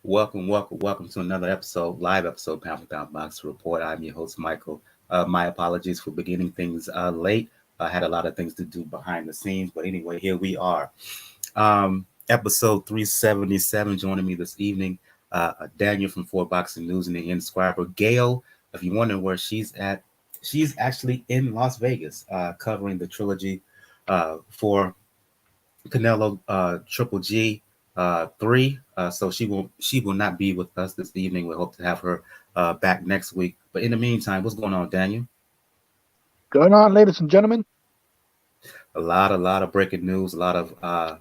Welcome to another live episode, Pound for Pound Box Report. I'm your host, Michael. My apologies for beginning things late. I had a lot of things to do behind the scenes, but anyway, here we are. Episode 377. Joining me this evening, Daniel from 4Boxing News and the Inscriber. Gail, if you're wondering where she's at, she's actually in Las Vegas, covering the trilogy for Canelo Triple G 3. So she will not be with us this evening. We hope to have her back next week. But in the meantime, what's going on, Daniel? Going on, ladies and gentlemen? A lot of breaking news. A lot of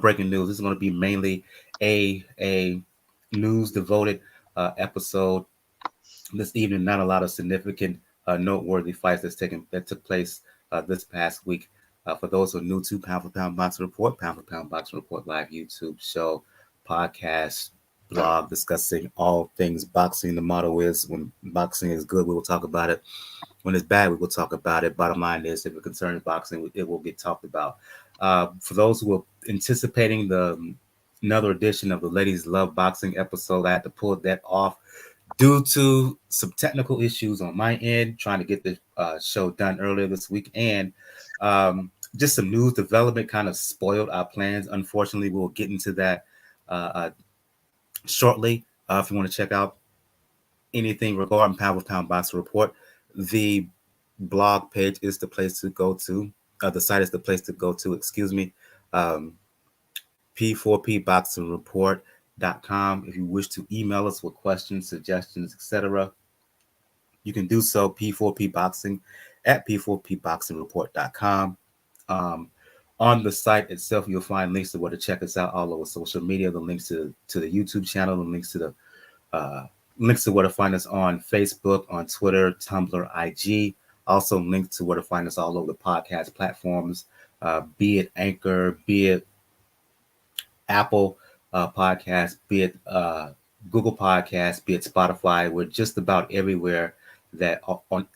breaking news. This is going to be mainly a news devoted episode this evening. Not a lot of significant, noteworthy fights that took place this past week. For those who are new to Pound for Pound Boxing Report, Pound for Pound Boxing Report live YouTube show, podcast, blog discussing all things boxing. The motto is when boxing is good, we will talk about it. When it's bad, we will talk about it. Bottom line is, if it concerns boxing, it will get talked about. For those who are anticipating another edition of the Ladies Love Boxing episode, I had to pull that off due to some technical issues on my end, trying to get the show done earlier this week, and just some news development kind of spoiled our plans. Unfortunately, we'll get into that shortly. If you want to check out anything regarding Pound for Pound Boxing Report, the blog page is the place to go to. The site is the place to go to. Excuse me. P4pboxingreport.com. If you wish to email us with questions, suggestions, etc., you can do so. P4pboxing at p4pboxingreport.com. On the site itself, you'll find links to where to check us out all over social media. The links to the YouTube channel, the links to where to find us on Facebook, on Twitter, Tumblr, IG. Also links to where to find us all over the podcast platforms, be it Anchor, be it Apple Podcast, be it Google Podcast, be it Spotify. We're just about everywhere that on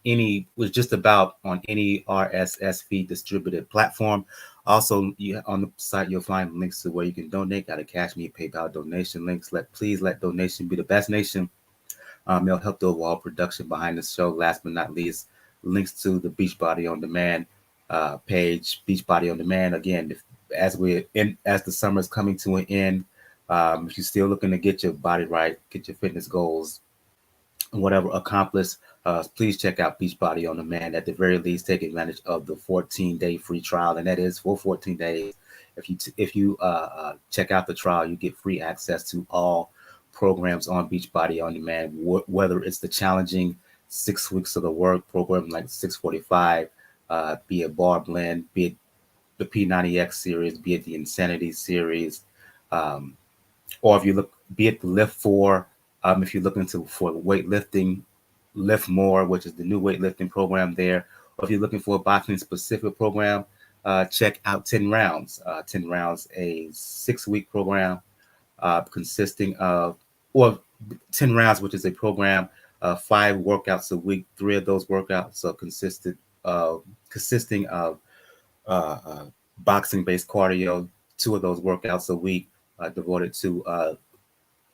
any RSS feed distributed platform. Also, on the site you'll find links to where you can donate. Got a Cash Me, PayPal donation links. Please let donation be the best nation. It'll help the overall production behind the show. Last but not least, links to the Beachbody on Demand page. Beachbody on Demand. Again, as the summer is coming to an end, if you're still looking to get your body right, get your fitness goals, whatever accomplished, please check out Beachbody on Demand. At the very least, take advantage of the 14-day free trial, and that is for 14 days. If you check out the trial, you get free access to all programs on Beachbody on Demand, whether it's the challenging 6 weeks of the work program like 645, be it bar blend, be it the P90X series, be it the Insanity series, or if you look, be it the Lift 4, if you're looking for weightlifting, Lift More, which is the new weightlifting program there, or if you're looking for a boxing specific program, check out 10 Rounds. 10 Rounds, a 6-week program consisting of, or 10 Rounds, which is a program, 5 workouts a week. 3 of those workouts are consisting of boxing-based cardio. 2 of those workouts a week devoted to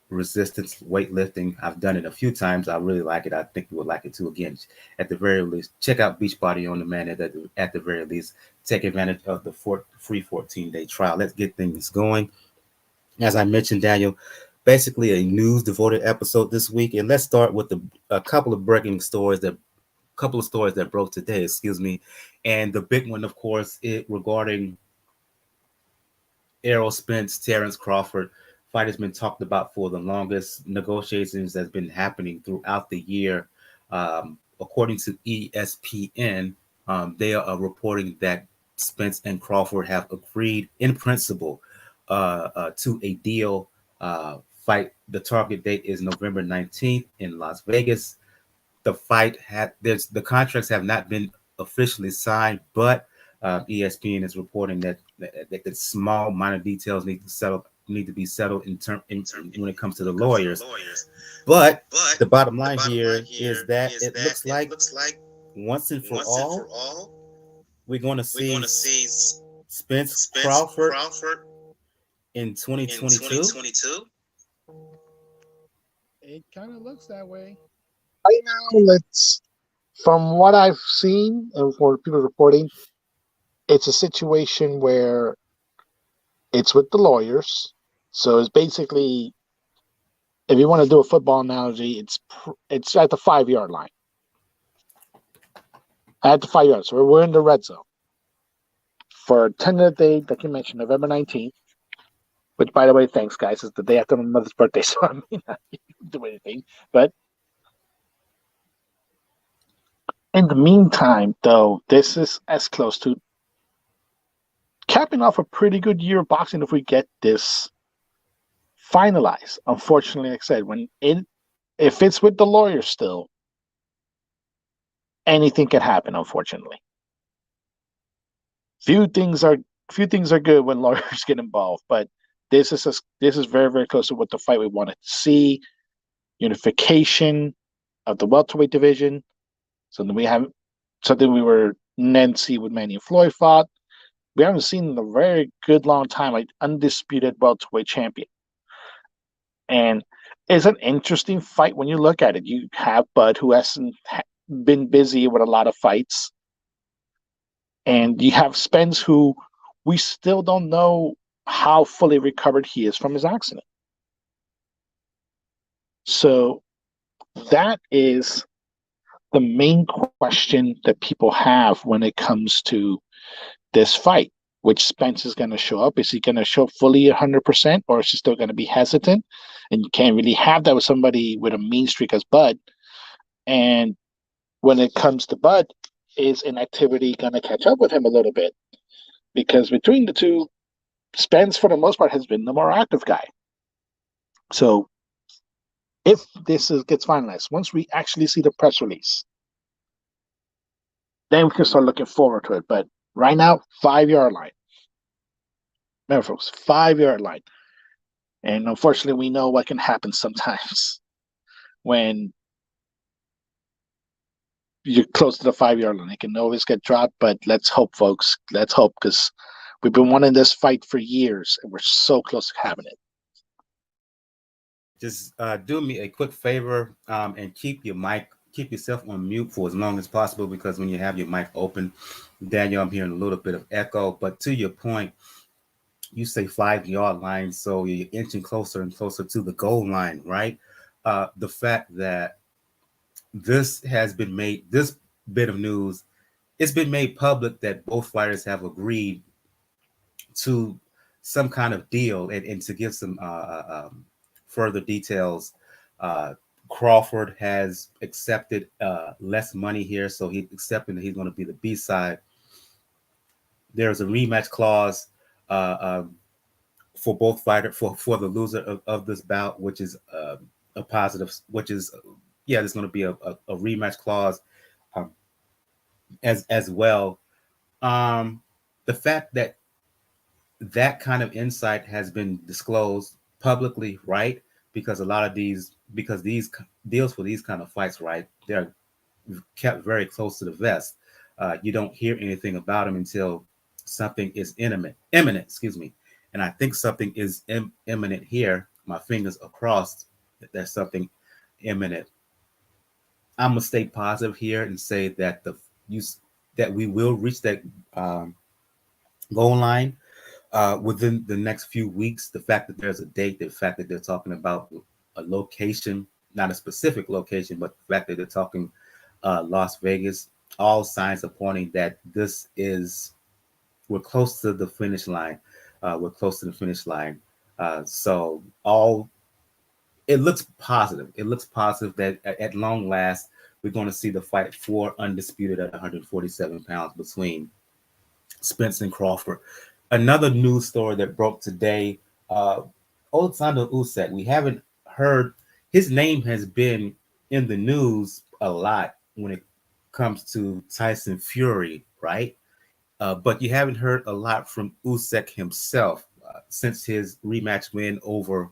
resistance weightlifting. I've done it a few times. I really like it. I think you would like it too. Again, at the very least, check out Beachbody on Demand. At the very least, take advantage of the free 14-day trial. Let's get things going. As I mentioned, Daniel, basically a news devoted episode this week, and let's start with a couple of stories that broke today. Excuse me, and the big one, of course, regarding Errol, Spence, Terence, Crawford fight has been talked about for the longest. Negotiations has been happening throughout the year. According to ESPN, they are reporting that Spence and Crawford have agreed in principle to a deal. Fight. The target date is November 19th in Las Vegas. The contracts have not been officially signed, but ESPN is reporting that small minor details need to be settled when it comes to the lawyers. But the bottom line here is that it looks like once and for all, we're going to see Spence Crawford in 2022. It kind of looks that way. Right now, from what I've seen and for people reporting, it's a situation where it's with the lawyers. So it's basically, if you want to do a football analogy, it's at the 5 yard line. At the 5 yards. So we're in the red zone. For tentative date, like you mentioned, November 19th, which, by the way, thanks, guys, is the day after my mother's birthday, so I may not do anything. But in the meantime, though, this is as close to capping off a pretty good year of boxing if we get this finalized. Unfortunately, like I said, if it's with the lawyers still, anything can happen, unfortunately. Few things are good when lawyers get involved, but this is very, very close to what the fight we wanted to see. Unification of the welterweight division. Something we were Nancy with Manny and Floyd fought. We haven't seen in a very good long time, like undisputed welterweight champion. And it's an interesting fight when you look at it. You have Bud, who hasn't been busy with a lot of fights. And you have Spence, who we still don't know how fully recovered he is from his accident. So that is the main question that people have when it comes to this fight. Which Spence is going to show up? Is he going to show fully 100%, or is he still going to be hesitant? And you can't really have that with somebody with a mean streak as Bud. And when it comes to Bud, is inactivity going to catch up with him a little bit? Because between the two, Spence, for the most part, has been the more active guy. So if this gets finalized, once we actually see the press release, then we can start looking forward to it. But right now, 5 yard line. Remember, folks, 5 yard line. And unfortunately, we know what can happen sometimes when you're close to the 5 yard line. It can always get dropped, but let's hope, folks. Let's hope, because we've been wanting this fight for years, and we're so close to having it. Just do me a quick favor and keep yourself on mute for as long as possible, because when you have your mic open, Daniel, I'm hearing a little bit of echo. But to your point, you say 5 yard line, so you're inching closer and closer to the goal line, right? The fact that this bit of news, it's been made public that both fighters have agreed to some kind of deal, and to give some further details. Crawford has accepted less money here, so he's accepting that he's going to be the B side. There's a rematch clause for both fighters, for the loser of this bout, which is a positive. Which is there's going to be a rematch clause as well. The fact that kind of insight has been disclosed publicly, right? Because these deals for these kind of fights, right, they're kept very close to the vest. You don't hear anything about them until something is imminent. Excuse me. And I think something is imminent here. My fingers are crossed that there's something imminent. I'm gonna stay positive here and say that that we will reach that goal line within the next few weeks. The fact that there's a date, the fact that they're talking about a location, not a specific location, but the fact that they're talking Las Vegas, all signs are pointing that we're close to the finish line. We're close to the finish line. So it looks positive. It looks positive that at long last, we're going to see the fight for undisputed at 147 pounds between Spence and Crawford. Another news story that broke today, Oleksandr Usyk. We haven't heard, his name has been in the news a lot when it comes to Tyson Fury, right? But you haven't heard a lot from Usyk himself since his rematch win over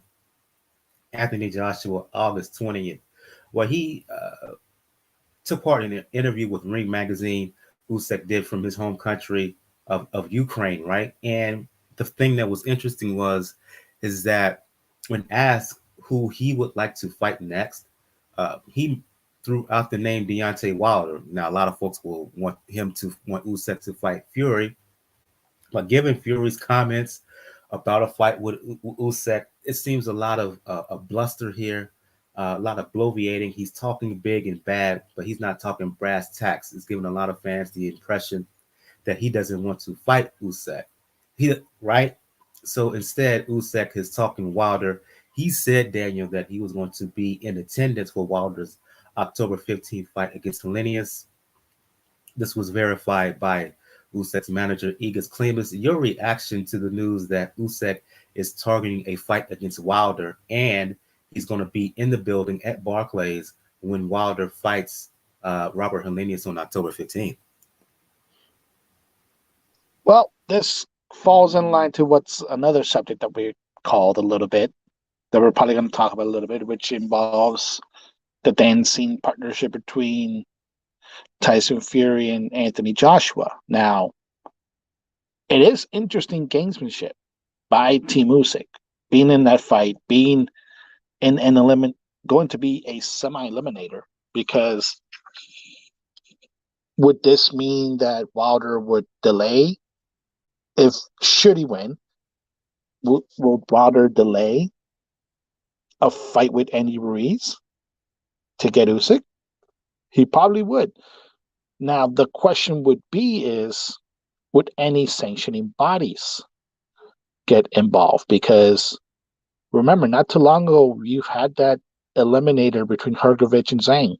Anthony Joshua August 20th. Well, he took part in an interview with Ring Magazine. Usyk did from his home country of Ukraine, right? And the thing that was interesting is that when asked who he would like to fight next, he threw out the name Deontay Wilder. Now, a lot of folks will want Usyk to fight Fury, but given Fury's comments about a fight with Usyk, it seems a lot of a bluster here, a lot of bloviating. He's talking big and bad, but he's not talking brass tacks. It's giving a lot of fans the impression that he doesn't want to fight Usyk. Right? So instead, Usyk is talking Wilder. He said, Daniel, that he was going to be in attendance for Wilder's October 15th fight against Hellenius. This was verified by Usyk's manager, Igor Klimas. Your reaction to the news that Usyk is targeting a fight against Wilder and he's going to be in the building at Barclays when Wilder fights Robert Hellenius on October 15th? Well, this falls in line to what's another subject that we called a little bit, that we're probably going to talk about a little bit, which involves the dancing partnership between Tyson Fury and Anthony Joshua. Now, it is interesting gamesmanship by Team Usyk, being in that fight, being in an going to be a semi-eliminator, because would this mean that Wilder would delay? If should he win, will Wilder delay a fight with Andy Ruiz to get Usyk? He probably would. Now, the question would be is, would any sanctioning bodies get involved? Because remember, not too long ago, you had that eliminator between Hrgovic and Zhang.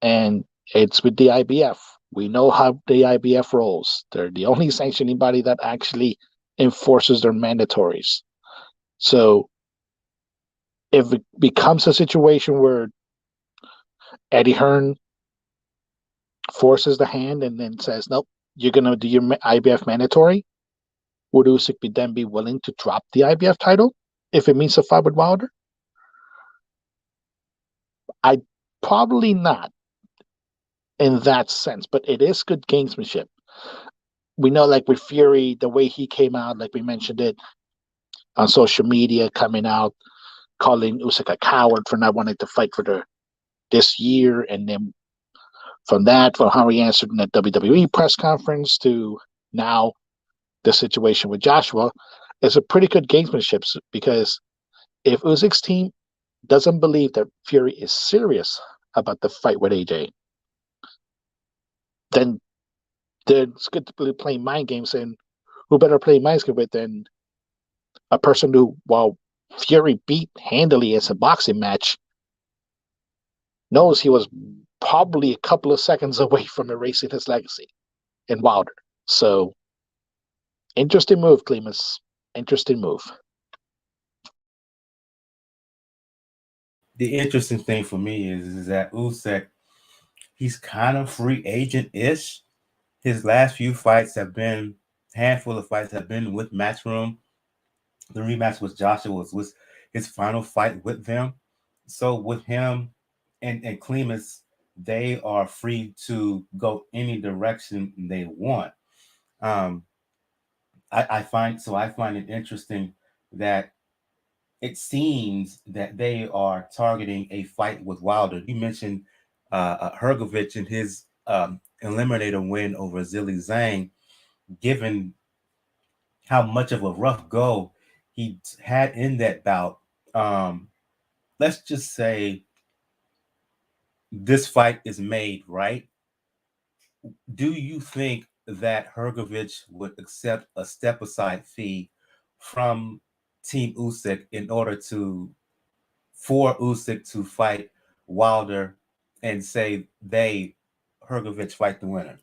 And it's with the IBF. We know how the IBF rolls. They're the only sanctioning body that actually enforces their mandatories. So if it becomes a situation where Eddie Hearn forces the hand and then says, nope, you're going to do your IBF mandatory, would Usyk then be willing to drop the IBF title if it means a fight with Wilder? I probably not in that sense, but it is good gamesmanship. We know, like with Fury, the way he came out, like we mentioned it on social media, coming out, calling Usyk a coward for not wanting to fight for this year, and then from how he answered in that WWE press conference to now the situation with Joshua, is a pretty good gamesmanship, because if Usyk's team doesn't believe that Fury is serious about the fight with AJ, then it's good to be playing mind games, and who better play mind games with than a person who, while Fury beat handily as a boxing match, knows he was probably a couple of seconds away from erasing his legacy in Wilder. So, interesting move, Klimas. Interesting move. The interesting thing for me is that Usyk, he's kind of free agent-ish. His last few fights have been, handful of fights have been with Matchroom. The rematch with Joshua was his final fight with them. So with him and Klimas, they are free to go any direction they want. Um, I find it interesting that it seems that they are targeting a fight with Wilder. You mentioned Hrgovic and his eliminator win over Zhilei Zhang. Given how much of a rough go he had in that bout, let's just say this fight is made, right? Do you think that Hrgovic would accept a step aside fee from Team Usyk in order for Usyk to fight Wilder and say Hrgovic fight the winner?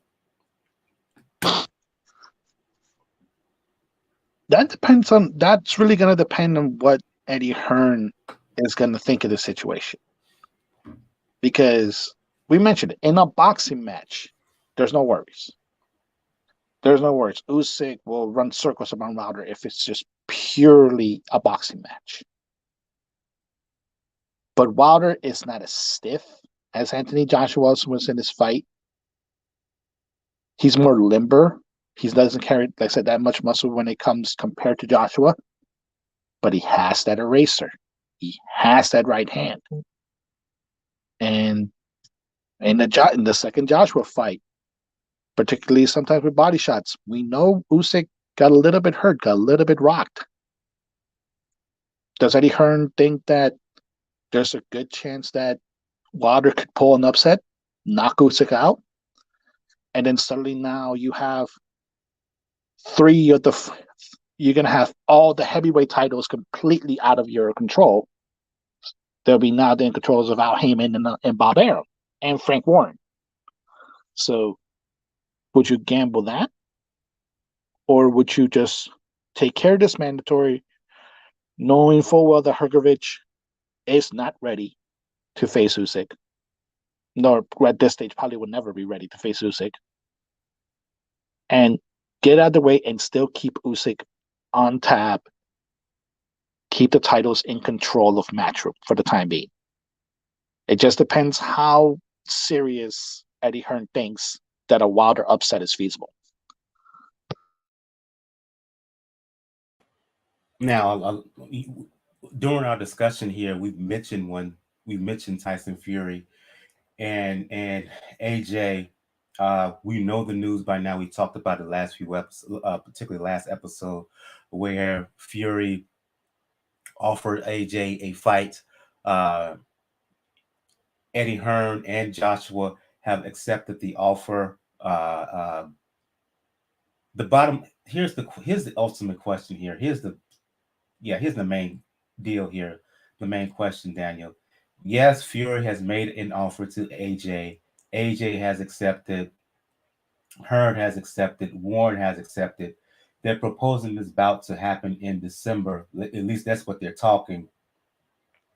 That's really going to depend on what Eddie Hearn is going to think of the situation. Because we mentioned it, in a boxing match, there's no worries. There's no worries. Usyk will run circles around Wilder if it's just purely a boxing match. But Wilder is not as stiff as Anthony Joshua was in this fight. He's more limber. He doesn't carry, like I said, that much muscle when it comes compared to Joshua, but he has that eraser. He has that right hand. And in the second Joshua fight, particularly sometimes with body shots, we know Usyk got a little bit hurt, got a little bit rocked. Does Eddie Hearn think that there's a good chance that Wilder could pull an upset, knock Usyk out, and then suddenly now you have three of the you're gonna have all the heavyweight titles completely out of your control. They'll be now in controls of Al Heyman and Bob Arum and Frank Warren. So, would you gamble that, or would you just take care of this mandatory, knowing full well that Hrgovic is not ready to face Usyk, nor at this stage probably would never be ready to face Usyk, and get out of the way and still keep Usyk on tap, keep the titles in control of Matchroom for the time being. It just depends how serious Eddie Hearn thinks that a Wilder upset is feasible. Now, during our discussion here, we've mentioned Tyson Fury and AJ. We know the news by now. We talked about the last few episodes, particularly last episode, where Fury offered AJ a fight. Eddie Hearn and Joshua have accepted the offer. Here's the ultimate question here. Here's the main deal here. The main question, Daniel. Yes, Fury has made an offer to AJ. AJ has accepted. Hearn has accepted. Warren has accepted. They're proposing this bout to happen in December. At least that's what they're talking.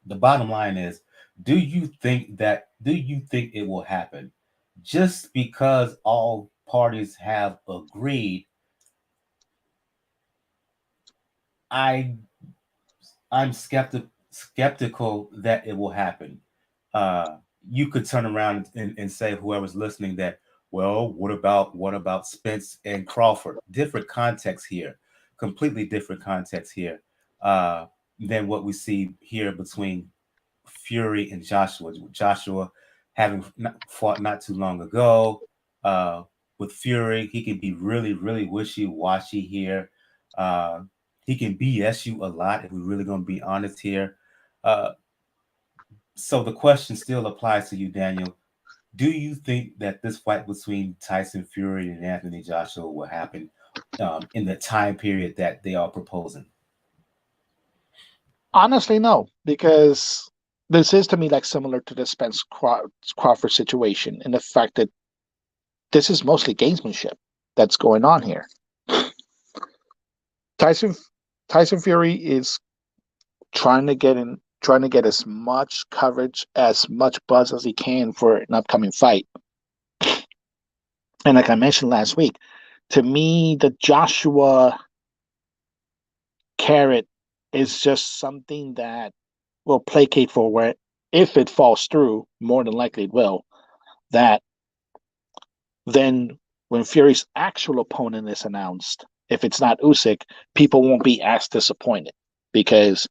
The bottom line is, do you think it will happen? Just because all parties have agreed, I'm skeptical that it will happen. You could turn around and say, whoever's listening, that, well, what about Spence and Crawford? Different context here, completely different context here than what we see here between Fury and Joshua. Joshua having fought not too long ago. With Fury, he can be really, really wishy-washy here. He can BS you a lot if we're really going to be honest here. So the question still applies to you, Daniel. Do you think that this fight between Tyson Fury and Anthony Joshua will happen in the time period that they are proposing? Honestly, no, because this is to me like similar to the Spence Crawford situation in the fact that this is mostly gamesmanship that's going on here. Tyson Fury is trying to get as much coverage, as much buzz as he can for an upcoming fight. And like I mentioned last week, to me, the Joshua carrot is just something that will placate for where, if it falls through, more than likely it will, that then when Fury's actual opponent is announced, if it's not Usyk, people won't be as disappointed because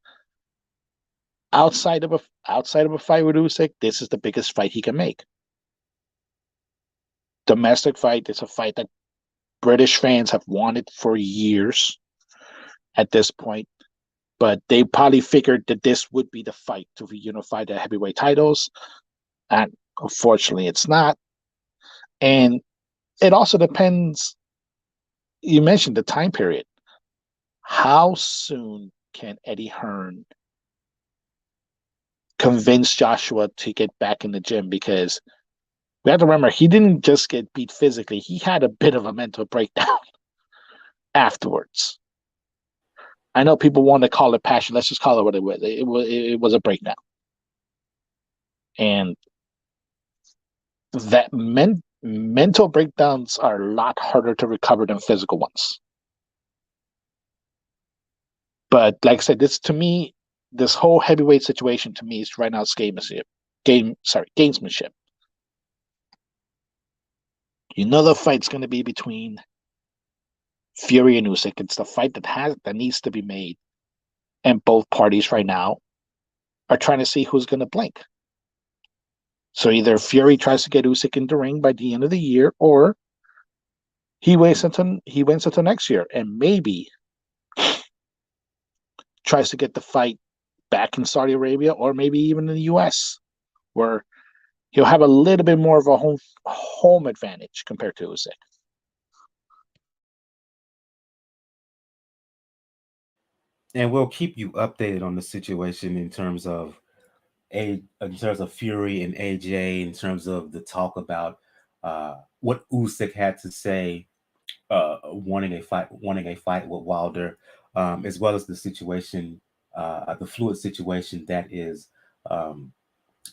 outside of a fight with Usyk, this is the biggest fight he can make. Domestic fight. It's a fight that British fans have wanted for years at this point, but they probably figured that this would be the fight to unify the heavyweight titles, and unfortunately, it's not. And it also depends. You mentioned the time period. How soon can Eddie Hearn convince Joshua to get back in the gym? Because we have to remember, he didn't just get beat physically. He had a bit of a mental breakdown afterwards. I know people want to call it passion. Let's just call it what it was. It was a breakdown. And that mental breakdowns are a lot harder to recover than physical ones. But like I said, this whole heavyweight situation to me is right now gamesmanship. You know the fight's going to be between Fury and Usyk. It's the fight that needs to be made, and both parties right now are trying to see who's going to blink. So either Fury tries to get Usyk in the ring by the end of the year, or he waits until next year, and maybe tries to get the fight back in Saudi Arabia, or maybe even in the U.S., where he'll have a little bit more of a home advantage compared to Usyk. And we'll keep you updated on the situation in terms of Fury and AJ, in terms of the talk about what Usyk had to say, wanting a fight with Wilder, as well as the situation, the fluid situation that is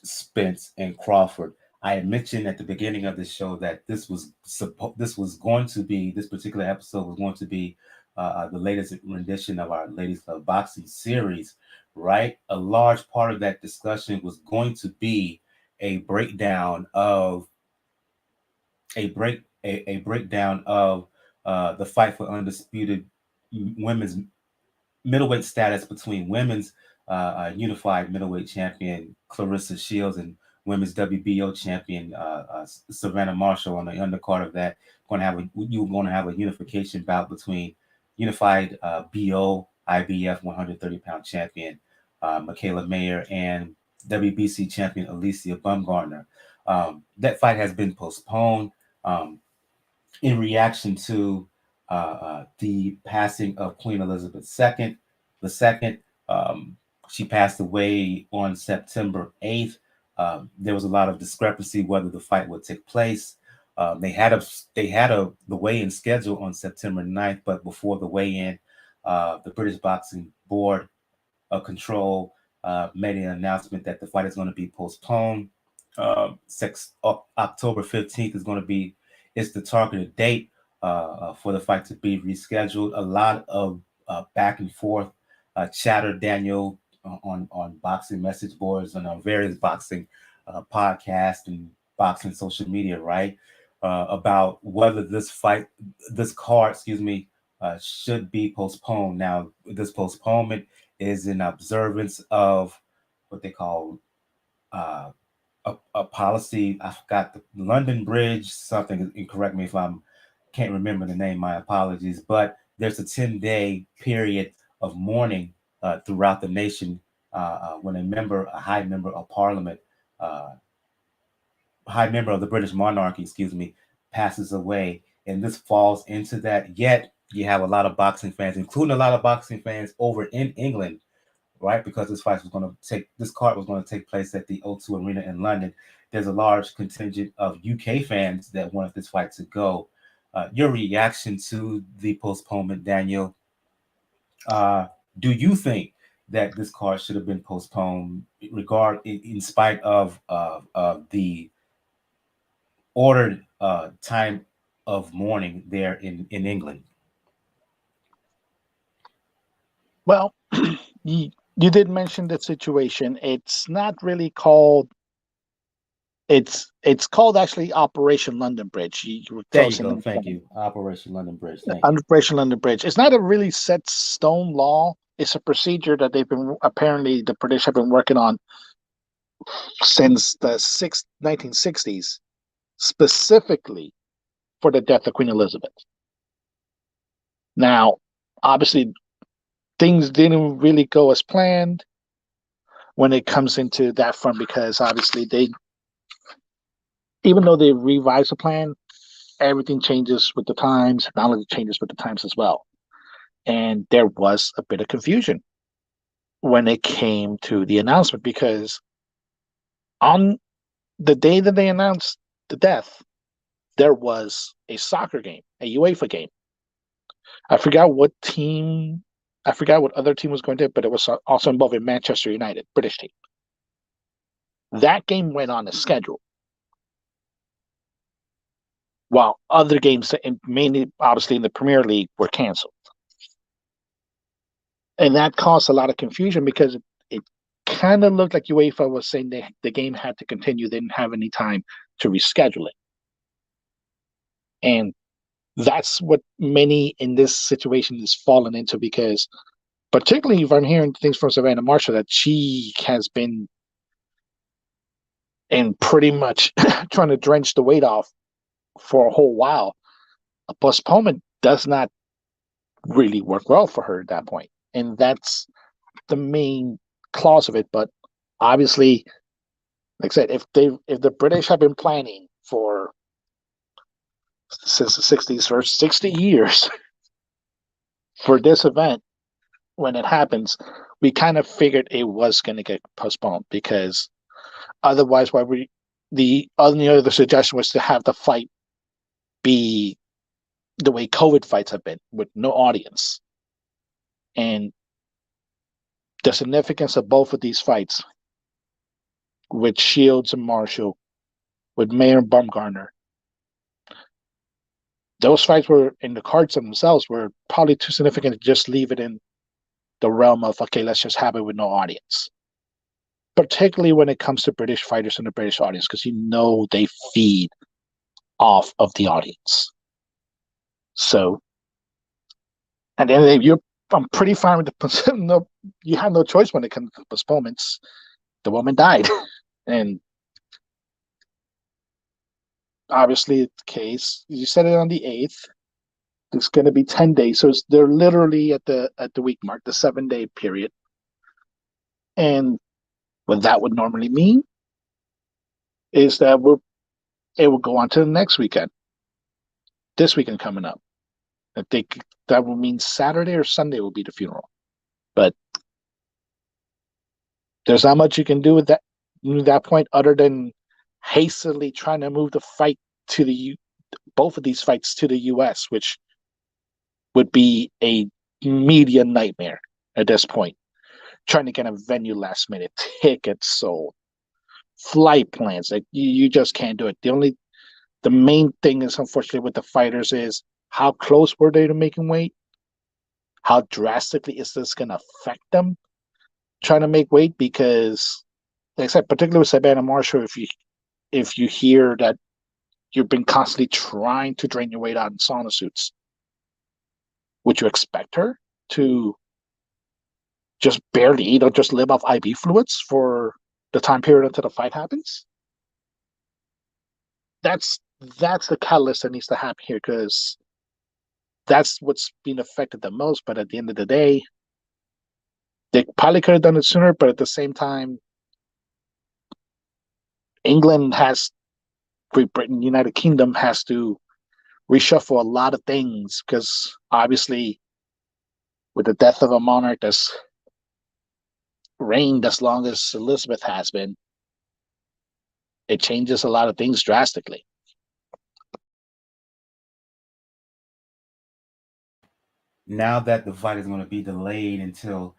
Spence and Crawford. I had mentioned at the beginning of the show that this particular episode was going to be the latest rendition of our Ladies Love Boxing series, right? A large part of that discussion was going to be a breakdown of a breakdown of the fight for undisputed women's middleweight status between women's unified middleweight champion Claressa Shields and women's WBO champion Savannah Marshall. On the undercard of that, you're going to have a unification bout between unified BO IBF 130-pound champion Mikaela Mayer and WBC champion Alicia Baumgartner. That fight has been postponed in reaction to the passing of Queen Elizabeth II. She passed away on September 8th. There was a lot of discrepancy whether the fight would take place. They had the weigh-in schedule on September 9th, but before the weigh-in, the British Boxing Board of Control made an announcement that the fight is going to be postponed. October 15th is the targeted date for the fight to be rescheduled. A lot of back and forth chatter, Daniel, on boxing message boards and on various boxing podcasts and boxing social media, right? About whether this card, should be postponed. Now, this postponement is in observance of what they call a policy. I forgot the London Bridge something, and correct me if can't remember the name, my apologies, but there's a 10-day period of mourning throughout the nation when a high member of parliament, high member of the British monarchy, passes away, and this falls into that. Yet you have a lot of boxing fans, including a lot of boxing fans over in England, right? Because this card was going to take place at the O2 Arena in London. There's a large contingent of UK fans that wanted this fight to go. Your reaction to the postponement, Daniel? Do you think that this card should have been postponed, in spite of the ordered time of mourning there in England? Well, you did mention the situation. It's not really called. It's called actually Operation London Bridge. You were There close you go. in. Thank you. Operation London Bridge. Thank you. Operation London Bridge. It's not a really set stone law. It's a procedure that the British have been working on since the 1960s, specifically for the death of Queen Elizabeth. Now, obviously, things didn't really go as planned when it comes into that front, because obviously even though they revised the plan, everything changes with the times, technology changes with the times as well. And there was a bit of confusion when it came to the announcement, because on the day that they announced the death, there was a soccer game, a UEFA game. I forgot what other team was going to, but it was also involving Manchester United, British team. That game went on as scheduled, while other games, mainly obviously in the Premier League, were canceled. And that caused a lot of confusion, because it kind of looked like UEFA was saying the game had to continue. They didn't have any time to reschedule it. And That's what many in this situation is falling into, because particularly if I'm hearing things from Savannah Marshall that she has been in pretty much trying to drench the weight off for a whole while. A postponement does not really work well for her at that point. And that's the main clause of it. But obviously, like I said, if the British have been planning for since the 60s for 60 years for this event, when it happens, we kind of figured it was going to get postponed, because otherwise, why we the only other suggestion was to have the fight be the way COVID fights have been, with no audience. And the significance of both of these fights, with Shields and Marshall, with Mayer and Bumgarner, those fights were in the cards themselves were probably too significant to just leave it in the realm of, okay, let's just have it with no audience. Particularly when it comes to British fighters and the British audience, because they feed off of the audience. So, and then I'm pretty fine with the no. You have no choice when it comes to postponements. The woman died, and obviously the case. You said it on the 8th. It's going to be 10 days, so they're literally at the week mark, the 7-day period. And what that would normally mean is that it will go on to the next weekend. This weekend coming up. I think that will mean Saturday or Sunday will be the funeral. But there's not much you can do with that point, other than hastily trying to move the fight to both of these fights to the US, which would be a media nightmare at this point. Trying to get a venue last minute, tickets sold, flight plans. Like you just can't do it. The main thing is, unfortunately, with the fighters is how close were they to making weight? How drastically is this going to affect them trying to make weight? Because, like I said, particularly with Savannah Marshall, if you hear that you've been constantly trying to drain your weight out in sauna suits, would you expect her to just barely eat or just live off IV fluids for the time period until the fight happens? That's the catalyst that needs to happen here, because that's what's being affected the most. But at the end of the day, they probably could have done it sooner, but at the same time, England has Great Britain, United Kingdom has to reshuffle a lot of things, because obviously with the death of a monarch that's reigned as long as Elizabeth has been, it changes a lot of things drastically. Now that the fight is going to be delayed until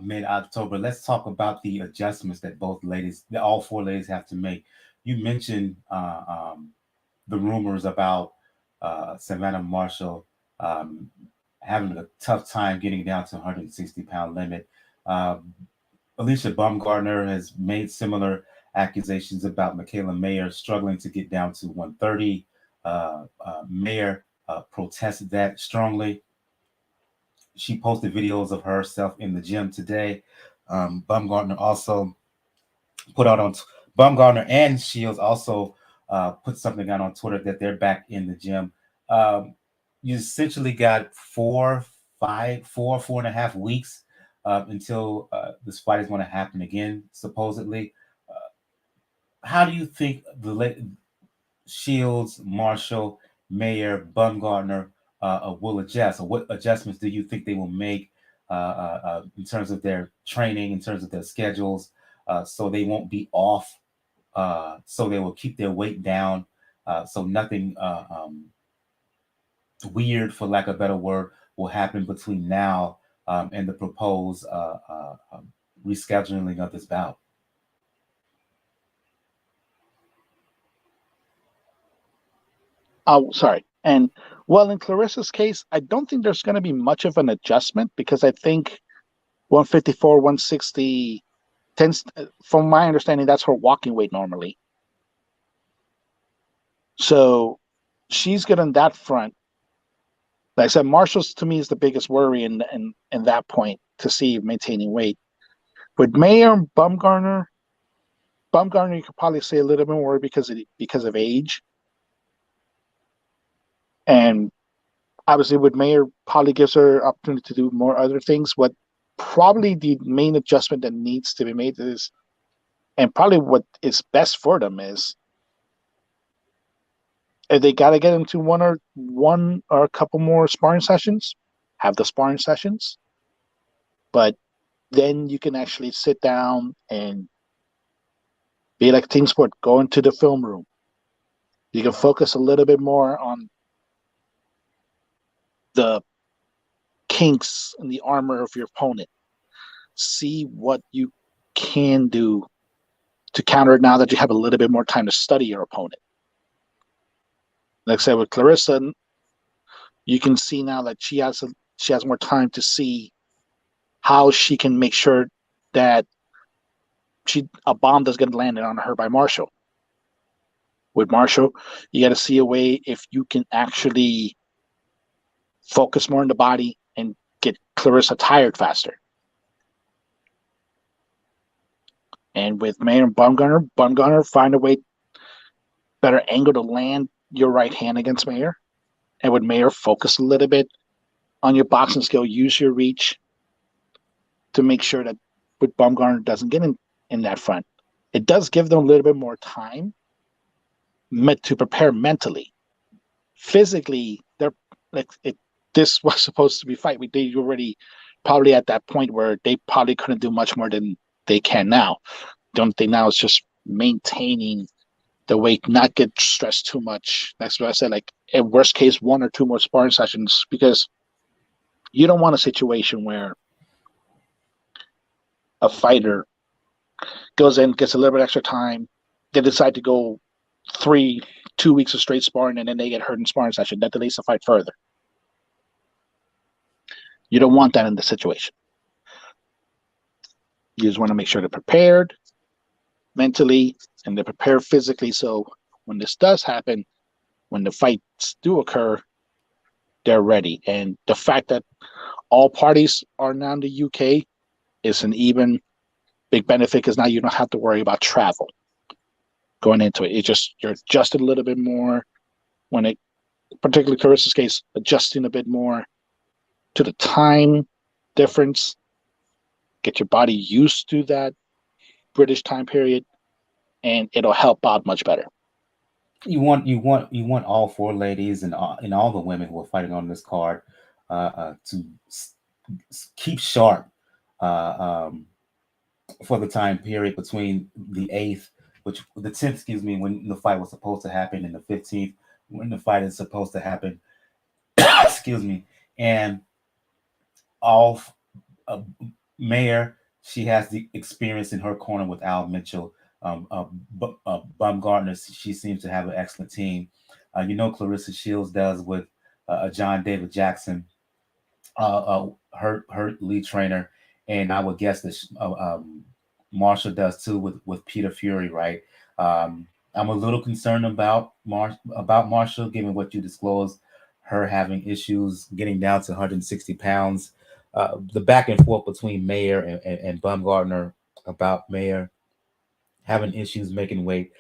mid-October, let's talk about the adjustments that all four ladies have to make. You mentioned the rumors about Savannah Marshall having a tough time getting down to 160-pound limit. Alicia Baumgartner has made similar accusations about Mikaela Mayer struggling to get down to 130. Mayer protested that strongly. She posted videos of herself in the gym today. Baumgartner also put out on Baumgartner and Shields also put something out on Twitter that they're back in the gym. You essentially got 4.5 weeks until this fight is going to happen again, supposedly. How do you think Shields, Marshall, Mayer, Baumgartner will adjust, or what adjustments do you think they will make in terms of their training, in terms of their schedules, so they won't be off, so they will keep their weight down, so nothing weird, for lack of a better word, will happen between now and the proposed rescheduling of this bout? Oh, sorry. And well, in Claressa's case, I don't think there's going to be much of an adjustment, because I think 154, 160 tends, from my understanding, that's her walking weight normally. So she's good on that front. Like I said, Marshall's to me is the biggest worry in that point to see maintaining weight. With Mayer and Bumgarner, you could probably say a little bit more because of age, and obviously with Mayer probably gives her opportunity to do more other things. What probably the main adjustment that needs to be made is, and probably what is best for them is, if they got to get into one or a couple more sparring sessions, have the sparring sessions, but then you can actually sit down and be like a team sport. Go into the film room. You can focus a little bit more on the kinks in the armor of your opponent. See what you can do to counter it now that you have a little bit more time to study your opponent. Like I said, with Claressa, you can see now that she has more time to see how she can make sure that a bomb doesn't get landed on her by Marshall. With Marshall, you got to see a way if you can actually focus more on the body and get Claressa tired faster. And with Mayer and Bumgarner, find a way better angle to land your right hand against Mayer. And with Mayer, focus a little bit on your boxing skill. Use your reach to make sure that with Bumgarner doesn't get in that front. It does give them a little bit more time to prepare mentally. Physically, they're like this was supposed to be fight. They already probably at that point where they probably couldn't do much more than they can now. The only thing now is just maintaining the weight, not get stressed too much. That's what I said. Like in worst case, one or two more sparring sessions, because you don't want a situation where a fighter goes in, gets a little bit extra time, they decide to go 2 weeks of straight sparring, and then they get hurt in sparring session. That delays the fight further. You don't want that in the situation. You just want to make sure they're prepared mentally and they're prepared physically, so when this does happen, when the fights do occur, they're ready. And the fact that all parties are now in the UK is an even big benefit, because now you don't have to worry about travel going into it. You're adjusted a little bit more when it, particularly Claressa's case, adjusting a bit more to the time difference, get your body used to that British time period, and it'll help out much better. You want all four ladies and all the women who are fighting on this card to keep sharp um, for the time period between the 8th, which the 10th, excuse me, when the fight was supposed to happen, and the 15th when the fight is supposed to happen. Excuse me. And off uh, Mayer, she has the experience in her corner with Al Mitchell. Bumgarner, she seems to have an excellent team. Claressa Shields does with John David Jackson, her lead trainer, and I would guess that Marshall does too with Peter Fury, right? I'm a little concerned about Marshall, given what you disclosed, her having issues getting down to 160 pounds. The back and forth between Mayer and Bumgarner about Mayer having issues making weight.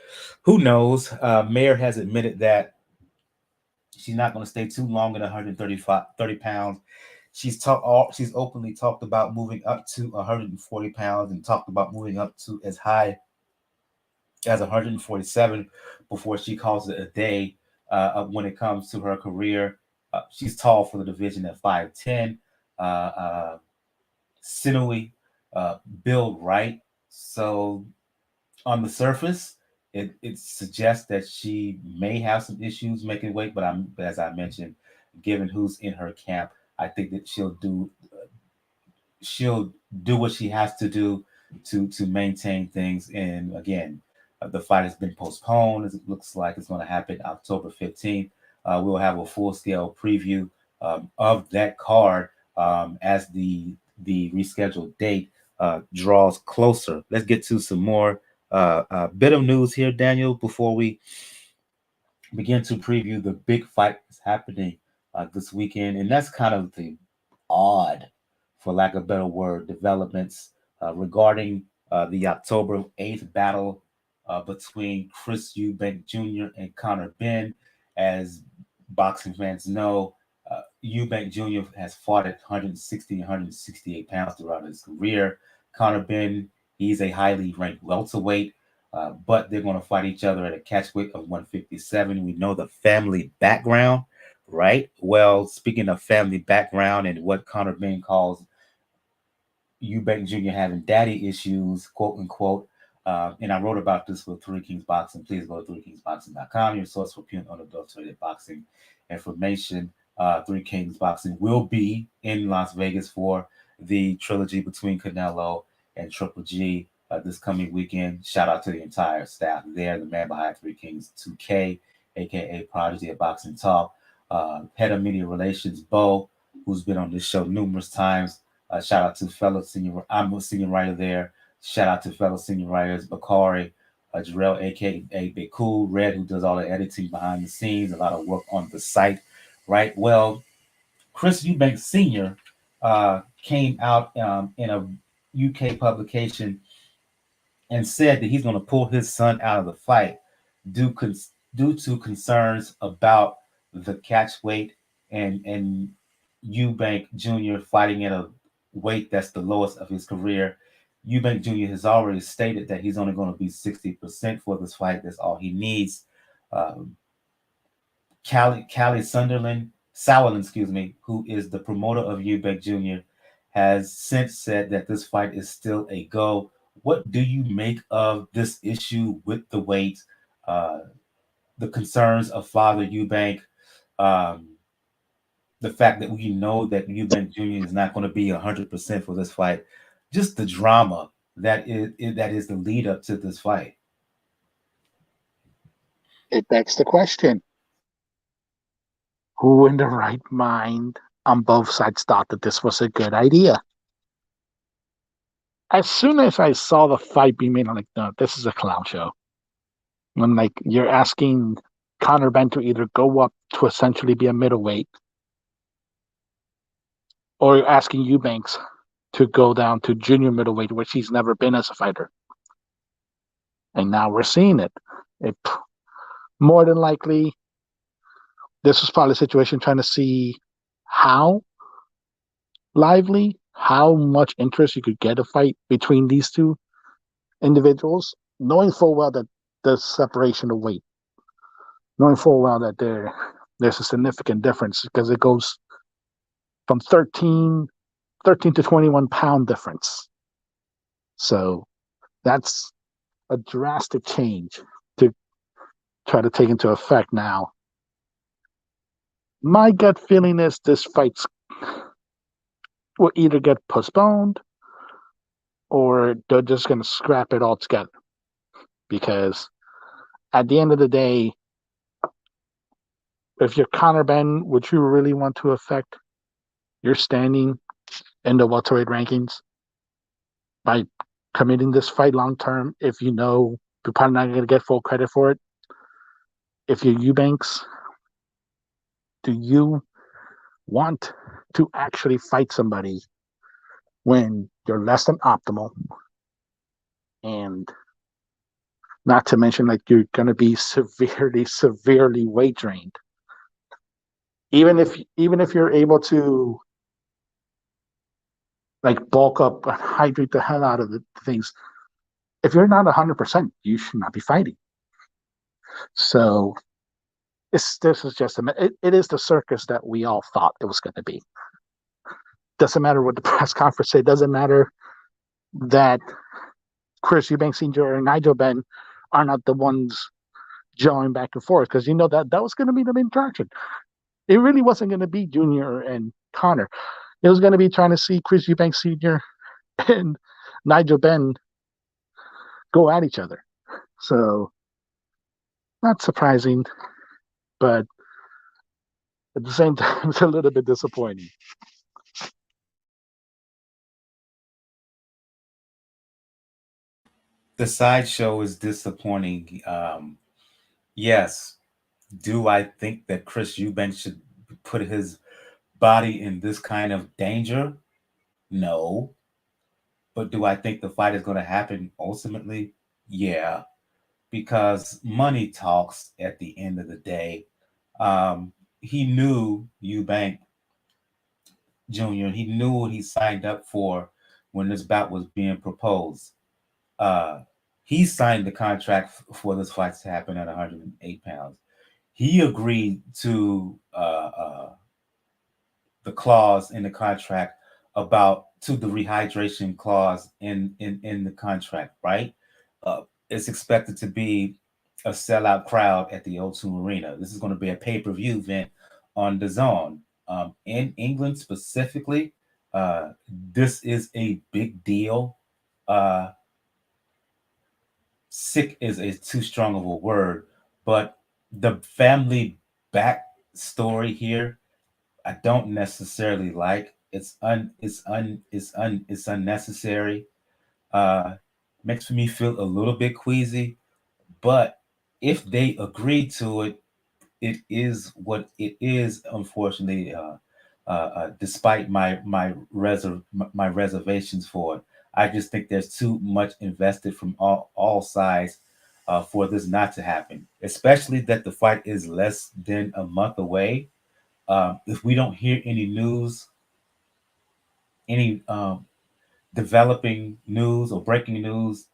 Who knows? Mayer has admitted that she's not going to stay too long at 30 pounds. She's openly talked about moving up to 140 pounds, and talked about moving up to as high as 147 before she calls it a day. When it comes to her career, she's tall for the division at 5'10", sinewy, build right. So on the surface, it suggests that she may have some issues making weight, but as I mentioned, given who's in her camp, I think that she'll do what she has to do to maintain things. And again, the fight has been postponed. It looks like it's going to happen October 15th. We'll have a full scale preview of that card as the rescheduled date draws closer. Let's get to some more bit of news here, Daniel, before we begin to preview the big fight that's happening this weekend, and that's kind of the odd, for lack of a better word, developments regarding the October 8th battle between Chris Eubank Jr. and Conor Benn. As boxing fans know, Eubank Jr. has fought at 160 and 168 pounds throughout his career. Conor Benn, he's a highly ranked welterweight, but they're going to fight each other at a catchweight of 157. We know the family background, right? Well, speaking of family background and what Conor Benn calls Eubank Jr. having daddy issues, quote unquote. And I wrote about this with Three Kings Boxing. Please go to threekingsboxing.com, your source for pure unadulterated boxing information. Three Kings Boxing will be in Las Vegas for the trilogy between Canelo and Triple G this coming weekend. Shout out to the entire staff there, the man behind Three Kings 2K, aka Prodigy of Boxing Talk, head of media relations, Bo, who's been on this show numerous times. Shout out to fellow senior, I'm a senior writer there. Shout out to fellow senior writers, Bakari, Jarrell, aka Big Cool, Red, who does all the editing behind the scenes, a lot of work on the site, right? Well, Chris Eubank Sr. Came out in a UK publication and said that he's going to pull his son out of the fight due, due to concerns about the catch weight and Eubank Jr. fighting at a weight that's the lowest of his career. Eubank Jr. has already stated that he's only going to be 60% for this fight. That's all he needs. Um, Callie Sauerland, excuse me, who is the promoter of Eubank Jr., has since said that this fight is still a go. What do you make of this issue with the weight, uh, the concerns of Father Eubank, um, the fact that we know that Eubank Jr. is not going to be 100% for this fight, just the drama that is the lead up to this fight? It begs the question: who in the right mind on both sides thought that this was a good idea? As soon as I saw the fight being made, I'm like, no, this is a clown show. When like you're asking Conor Benn to either go up to essentially be a middleweight, or you're asking Eubanks to go down to junior middleweight, which he's never been as a fighter. And now we're seeing it. It more than likely, this was probably a situation trying to see how lively, how much interest you could get a fight between these two individuals, knowing full well that the separation of weight, knowing full well that there's a significant difference because it goes from 13 to 21 pound difference. So that's a drastic change to try to take into effect now. My gut feeling is this fight will either get postponed or they're just going to scrap it all together. Because at the end of the day, if you're Conor Benn, would you really want to affect your standing in the welterweight rankings by committing this fight long term if you know you're probably not going to get full credit for it? If you're Eubanks, do you want to actually fight somebody when you're less than optimal, and not to mention like you're going to be severely weight drained? Even if you're able to like bulk up and hydrate the hell out of the things, if you're not 100%, you should not be fighting. So this is just it is the circus that we all thought it was going to be. Doesn't matter what the press conference said. Doesn't matter that Chris Eubank Sr. and Nigel Benn are not the ones jawing back and forth, because you know that was going to be the main attraction. It really wasn't going to be Junior and Conor. It was going to be trying to see Chris Eubank Sr. and Nigel Benn go at each other. So, not surprising, but at the same time, it's a little bit disappointing. The sideshow is disappointing. Yes. Do I think that Chris Eubank should put his body in this kind of danger? No. But do I think the fight is going to happen ultimately? Yeah, because money talks at the end of the day. Um, he knew Eubank Jr., he knew what he signed up for when this bout was being proposed. Uh, he signed the contract for this fight to happen at 108 pounds. He agreed to the clause in the contract about to the rehydration clause in the contract, right? It's expected to be a sellout crowd at the O2 Arena. This is going to be a pay-per-view event on the zone. In England specifically, uh, this is a big deal. Uh, Sick is too strong of a word, but the family backstory here I don't necessarily like. It's unnecessary. Uh, Makes me feel a little bit queasy. But if they agree to it, it is what it is. Unfortunately, despite my reservations for it, I just think there's too much invested from all sides for this not to happen. Especially that the fight is less than a month away. If we don't hear any news, any developing news or breaking news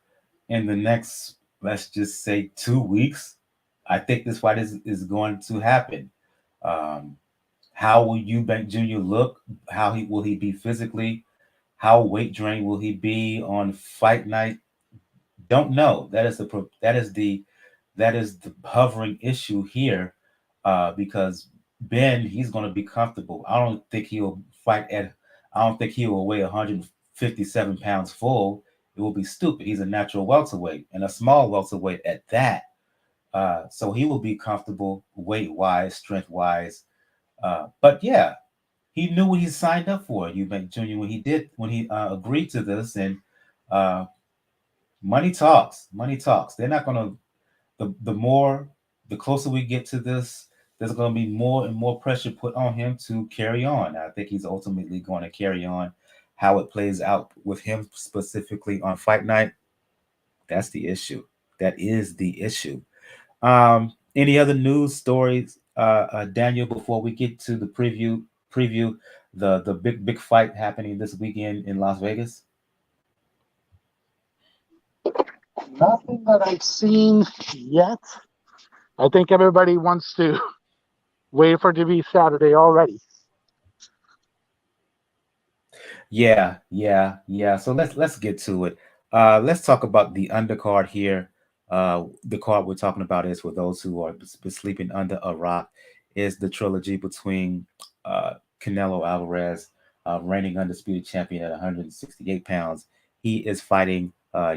in the next, let's just say, 2 weeks, I think this fight is going to happen. Um, how will Eubank Jr. look? How he will he be physically? How weight drained will he be on fight night? Don't know. That is the hovering issue here, because Ben he's going to be comfortable. I don't think he'll fight at. I don't think he will weigh 157 pounds full. It will be stupid. He's a natural welterweight and a small welterweight at that. So he will be comfortable weight wise, strength wise. But yeah, he knew what he signed up for. Eubank Jr. when he agreed to this, and uh, money talks. Money talks. They're not going to the closer we get to this, there's going to be more and more pressure put on him to carry on. I think he's ultimately going to carry on. How it plays out with him specifically on fight night, that's the issue. That is the issue. Any other news stories, Daniel? Before we get to the preview the big fight happening this weekend in Las Vegas. Nothing that I've seen yet. I think everybody wants to wait for it to be Saturday already. Yeah. So let's get to it. Let's talk about the undercard here. The card we're talking about is for those who are sleeping under a rock. Is the trilogy between Canelo Alvarez, reigning undisputed champion at 168 pounds. He is fighting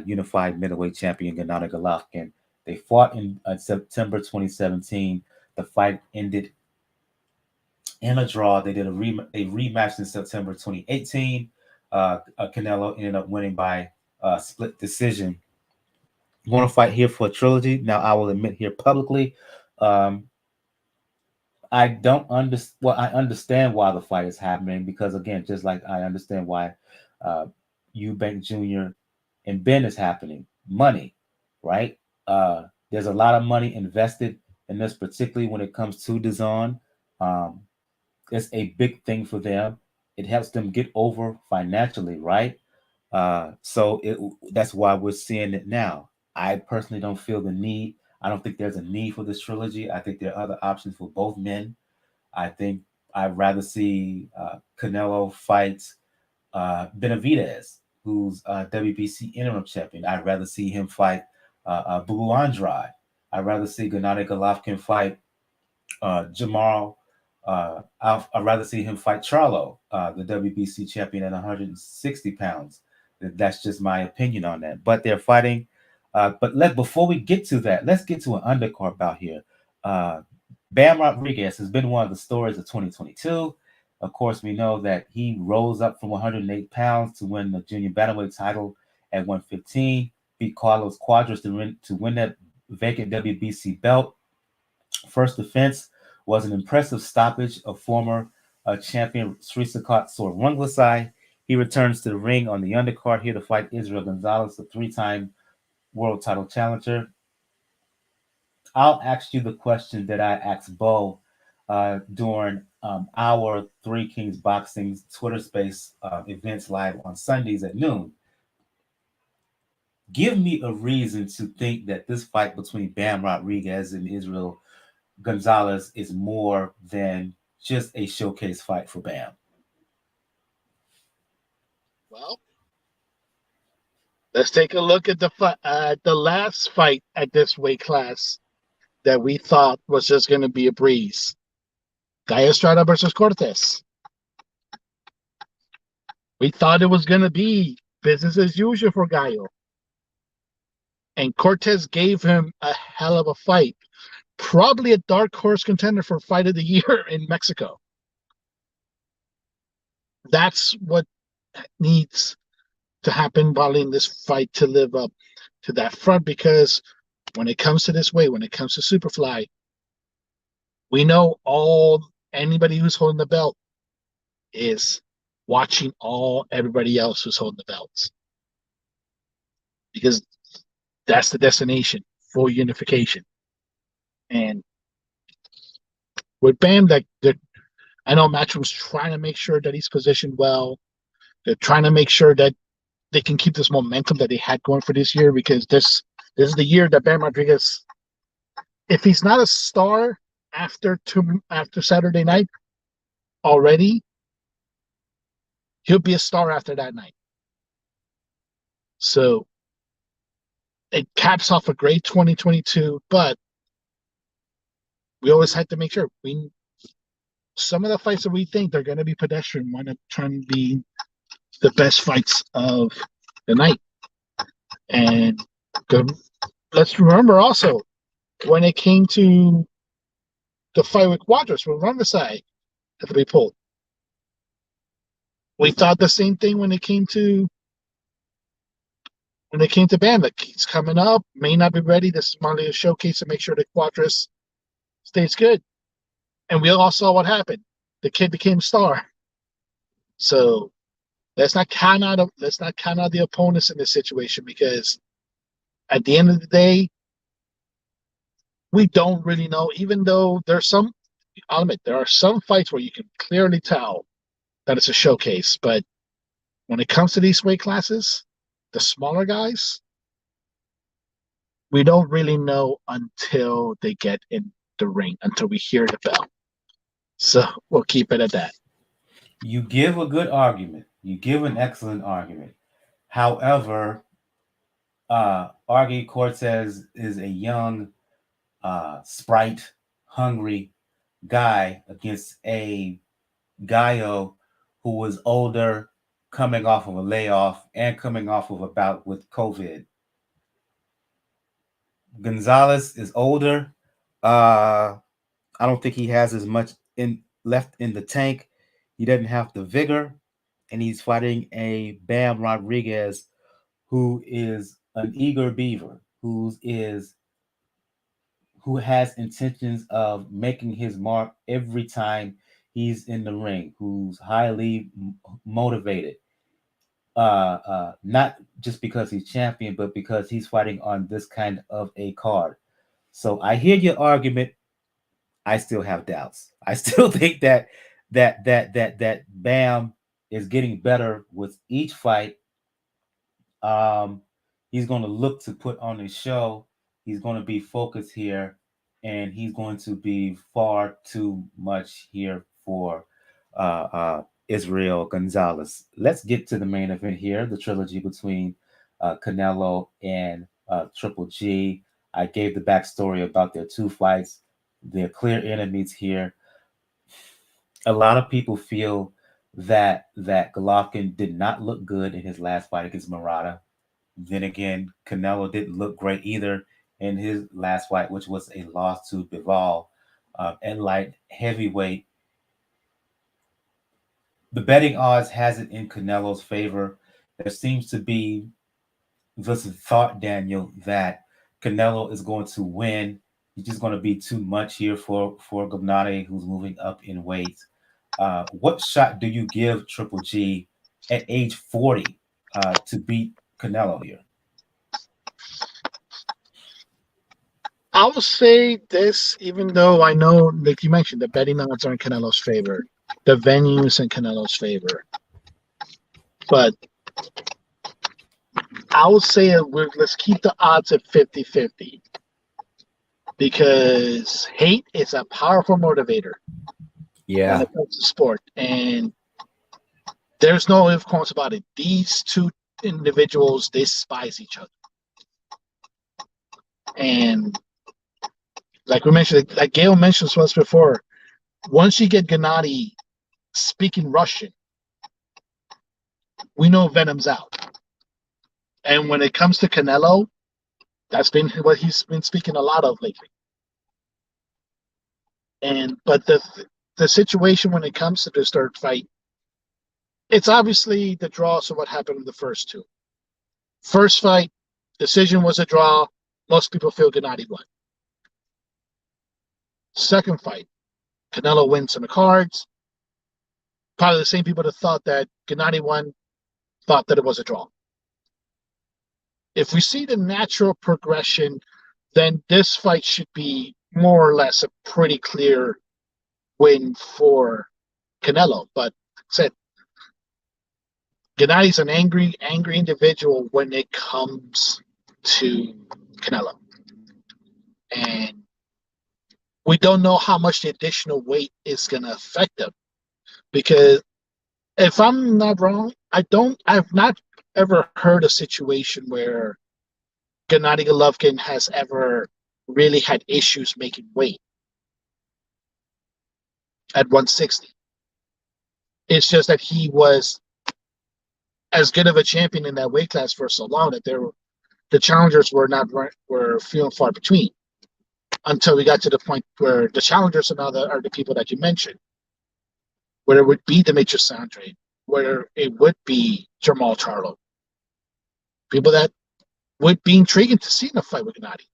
unified middleweight champion Gennady Golovkin. They fought in September 2017. The fight ended in a draw. They did a rematch in September 2018. Canelo ended up winning by split decision. Want to fight here for a trilogy. Now, I will admit here publicly, um, I don't understand. Well, I understand why the fight is happening because, again, just like I understand why uh, Eubank Jr. and Benn is happening. Money, right? There's a lot of money invested in this, particularly when it comes to DAZN. Um, it's a big thing for them. It helps them get over financially, right? That's why we're seeing it now. I personally don't feel the need. I don't think there's a need for this trilogy. I think there are other options for both men. I think I'd rather see Canelo fight Benavidez, who's WBC interim champion. I'd rather see him fight Blue Andrade. I'd rather see Gennady Golovkin fight Jamal. I'd rather see him fight Charlo, the WBC champion at 160 pounds. That's just my opinion on that. But they're fighting. But before we get to that, let's get to an undercard bout here. Uh, Bam Rodriguez has been one of the stories of 2022. Of course, we know that he rose up from 108 pounds to win the junior bantamweight title at 115, beat Carlos Cuadras to win that vacant WBC belt. First defense was an impressive stoppage of former champion Srisakot Sorwunglasai. He returns to the ring on the undercard here to fight Israel Gonzalez, a three-time world title challenger. I'll ask you the question that I asked Bo during our Three Kings Boxing Twitter Space events live on Sundays at noon. Give me a reason to think that this fight between Bam Rodriguez and Israel Gonzalez is more than just a showcase fight for Bam. Well, let's take a look at the last fight at this weight class that we thought was just going to be a breeze. Gallo Estrada versus Cortez. We thought it was going to be business as usual for Gallo. And Cortez gave him a hell of a fight. Probably a dark horse contender for fight of the year in Mexico. That's what needs to happen while in this fight to live up to that front, because when it comes to this weight, when it comes to Superfly, we know anybody who's holding the belt is watching everybody else who's holding the belts, because that's the destination for unification. And with Bam, I know Matchroom's trying to make sure that he's positioned well. They're trying to make sure that they can keep this momentum that they had going for this year, because this is the year that Bam Rodriguez, if he's not a star after Saturday night already, he'll be a star after that night. So it caps off a great 2022, but we always had to make sure some of the fights that we think they're going to be pedestrian want to try and be the best fights of the night. And let's remember also, when it came to the fight with Quadras, when Rumbersai had to be pulled, we thought the same thing when it came to Bam. Like, he's coming up, may not be ready. This is mainly a showcase to make sure that Quadras stays good. And we all saw what happened. The kid became a star. So let's not count out the opponents in this situation, because at the end of the day, we don't really know. Even though I'll admit, there are some fights where you can clearly tell that it's a showcase. But when it comes to these weight classes, the smaller guys, we don't really know until they get in the ring, until we hear the bell. So we'll keep it at that. You give a good argument. You give an excellent argument. However, Argie Cortez is a young, sprite, hungry guy against a Gallo who was older, coming off of a layoff and coming off of a bout with COVID. Gonzalez is older. I don't think he has as much left in the tank. He doesn't have the vigor, and he's fighting a Bam Rodriguez who is an eager beaver, who has intentions of making his mark every time he's in the ring, who's highly motivated. Not just because he's champion, but because he's fighting on this kind of a card. So I hear your argument. I still have doubts. I still think that Bam is getting better with each fight. Um, he's going to look to put on a show. He's going to be focused here, and he's going to be far too much here for Israel Gonzalez. Let's get to the main event here, the trilogy between Canelo and Triple G. I gave the backstory about their two fights. They're clear enemies here. A lot of people feel that Golovkin did not look good in his last fight against Murata. Then again, Canelo didn't look great either in his last fight, which was a loss to Bivol at light heavyweight. The betting odds has it in Canelo's favor. There seems to be this thought, Daniel, that Canelo is going to win He's just going to be too much here for Gennady, who's moving up in weight. What shot do you give Triple G at age 40 to beat Canelo here? I will say this, even though I know, like you mentioned, the betting odds are in Canelo's favor, the venues in Canelo's favor, but I will say let's keep the odds at 50-50 because hate is a powerful motivator when Yeah. it comes to sport, and there's no ifs, qualms about it. These two individuals, they despise each other, and like we mentioned, like Gail mentioned to us before, once you get Gennady speaking Russian, we know Venom's out. And when it comes to Canelo, that's been what he's been speaking a lot of lately. But the situation when it comes to this third fight, it's obviously the draw of what happened in the first two. First fight, decision was a draw. Most people feel Gennady won. Second fight, Canelo wins on the cards. Probably the same people that thought that Gennady won thought that it was a draw. If we see the natural progression, then this fight should be more or less a pretty clear win for Canelo. But like I said, Gennady's an angry individual when it comes to Canelo. And we don't know how much the additional weight is going to affect him. Because if I'm not wrong, I've not ever heard a situation where Gennady Golovkin has ever really had issues making weight at 160. It's just that he was as good of a champion in that weight class for so long that the challengers were few and far between until we got to the point where the challengers are the people that you mentioned, where it would be Demetrius Andrade, where it would be Jamal Charlo, people that would be intriguing to see in a fight with Gennady.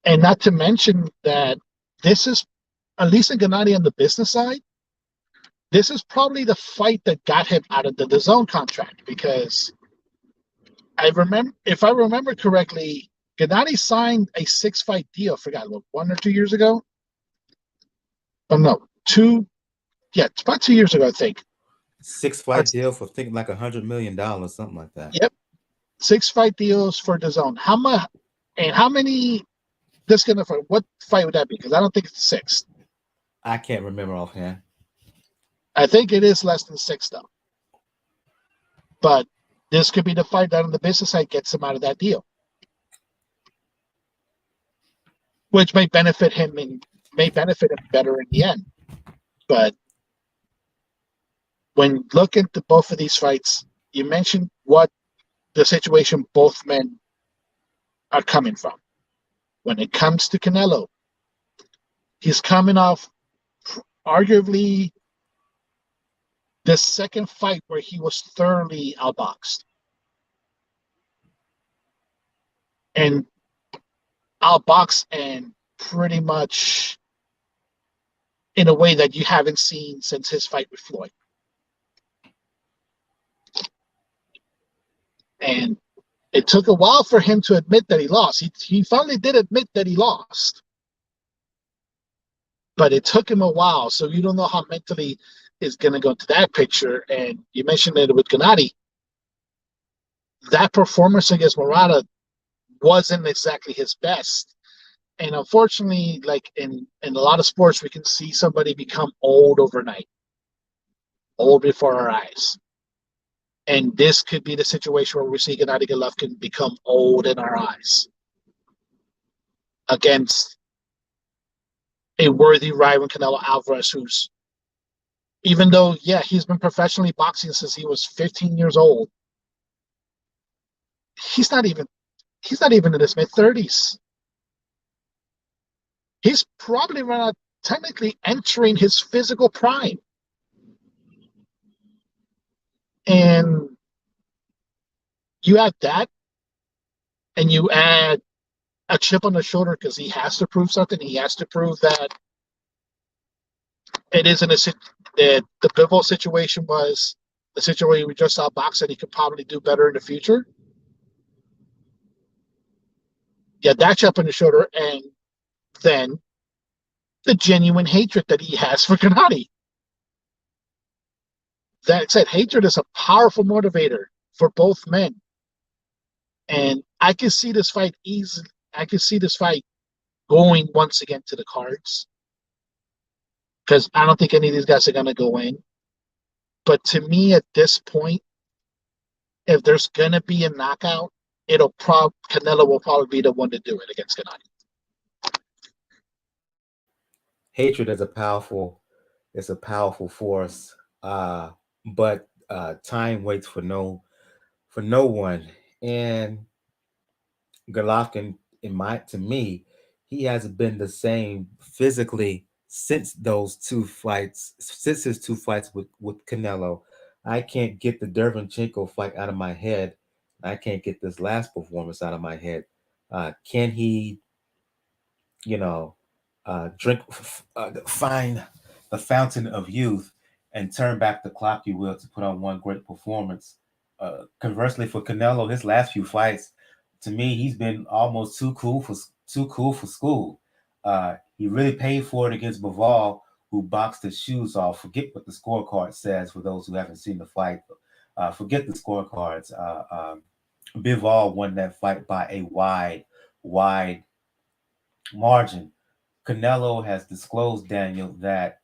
And not to mention that this is, at least in Gennady on the business side, this is probably the fight that got him out of the DAZN contract because if I remember correctly, Gennady signed a 6-fight deal. I forgot, 1 or 2 years ago? Oh, no, 2. Yeah, it's about 2 years ago, I think. 6-fight deal for thinking like $100 million, something like that. Yep, 6-fight deals for DAZN. How much? And how many? What fight would that be? Because I don't think it's 6. I can't remember offhand. I think it is less than 6, though. But this could be the fight that on the business side gets him out of that deal, which may benefit him better in the end. But when looking at both of these fights, you mentioned what the situation both men are coming from. When it comes to Canelo, he's coming off arguably the second fight where he was thoroughly outboxed. And outboxed and pretty much in a way that you haven't seen since his fight with Floyd. And it took a while for him to admit that he lost. He finally did admit that he lost. But it took him a while, so you don't know how mentally is going to go into that picture. And you mentioned it with Gennady. That performance against Murata wasn't exactly his best. And unfortunately, like in a lot of sports, we can see somebody become old overnight, old before our eyes. And this could be the situation where we see Gennady Golovkin become old in our eyes against a worthy rival, Canelo Alvarez, who's, even though, yeah, he's been professionally boxing since he was 15 years old, he's not even in his mid-30s. He's probably not technically entering his physical prime. And you have that, and you add a chip on the shoulder because he has to prove something. He has to prove that it isn't that the Bivol situation was the situation we just saw boxing. He could probably do better in the future. Yeah, that chip on the shoulder, and then the genuine hatred that he has for Gennady. That said, hatred is a powerful motivator for both men. And I can see this fight easily. I can see this fight going once again to the cards because I don't think any of these guys are going to go in. But to me, at this point, if there's going to be a knockout, Canelo will probably be the one to do it against Gennady. Hatred is a powerful force. But time waits for no one. And Golovkin, to me, he hasn't been the same physically since his two fights with Canelo. I can't get the Derevchenko fight out of my head. I can't get this last performance out of my head. Can he, you know, find the fountain of youth and turn back the clock, you will, to put on one great performance? Conversely, for Canelo, his last few fights, to me, he's been almost too cool for school. He really paid for it against Bivol, who boxed his shoes off. Forget what the scorecard says for those who haven't seen the fight. Forget the scorecards. Bivol won that fight by a wide margin. Canelo has disclosed, Daniel, that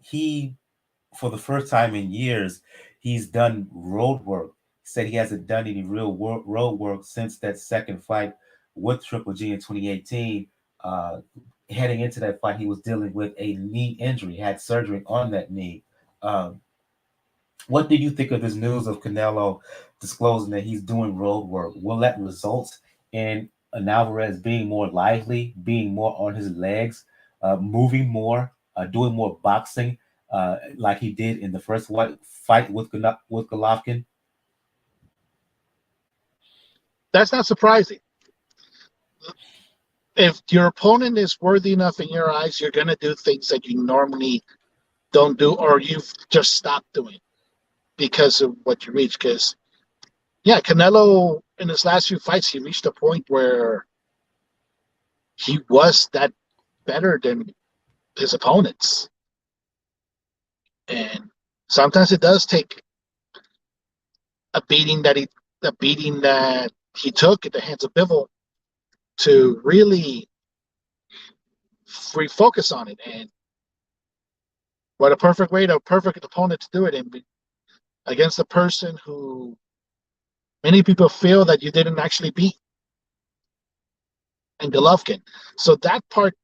he, for the first time in years, he's done road work. He said he hasn't done any real road work since that second fight with Triple G in 2018. Heading into that fight, he was dealing with a knee injury, had surgery on that knee. What do you think of this news of Canelo disclosing that he's doing road work? Will that result in an Alvarez being more lively, being more on his legs, moving more, doing more boxing, like he did in the first fight with Golovkin? That's not surprising. If your opponent is worthy enough in your eyes, you're going to do things that you normally don't do or you've just stopped doing because of what you reach. Because, yeah, Canelo, in his last few fights, he reached a point where he was that better than his opponents. And sometimes it does take a beating that he took at the hands of Bivol to really refocus on it. And what a perfect opponent to do it in against a person who many people feel that you didn't actually beat, and Golovkin. So that part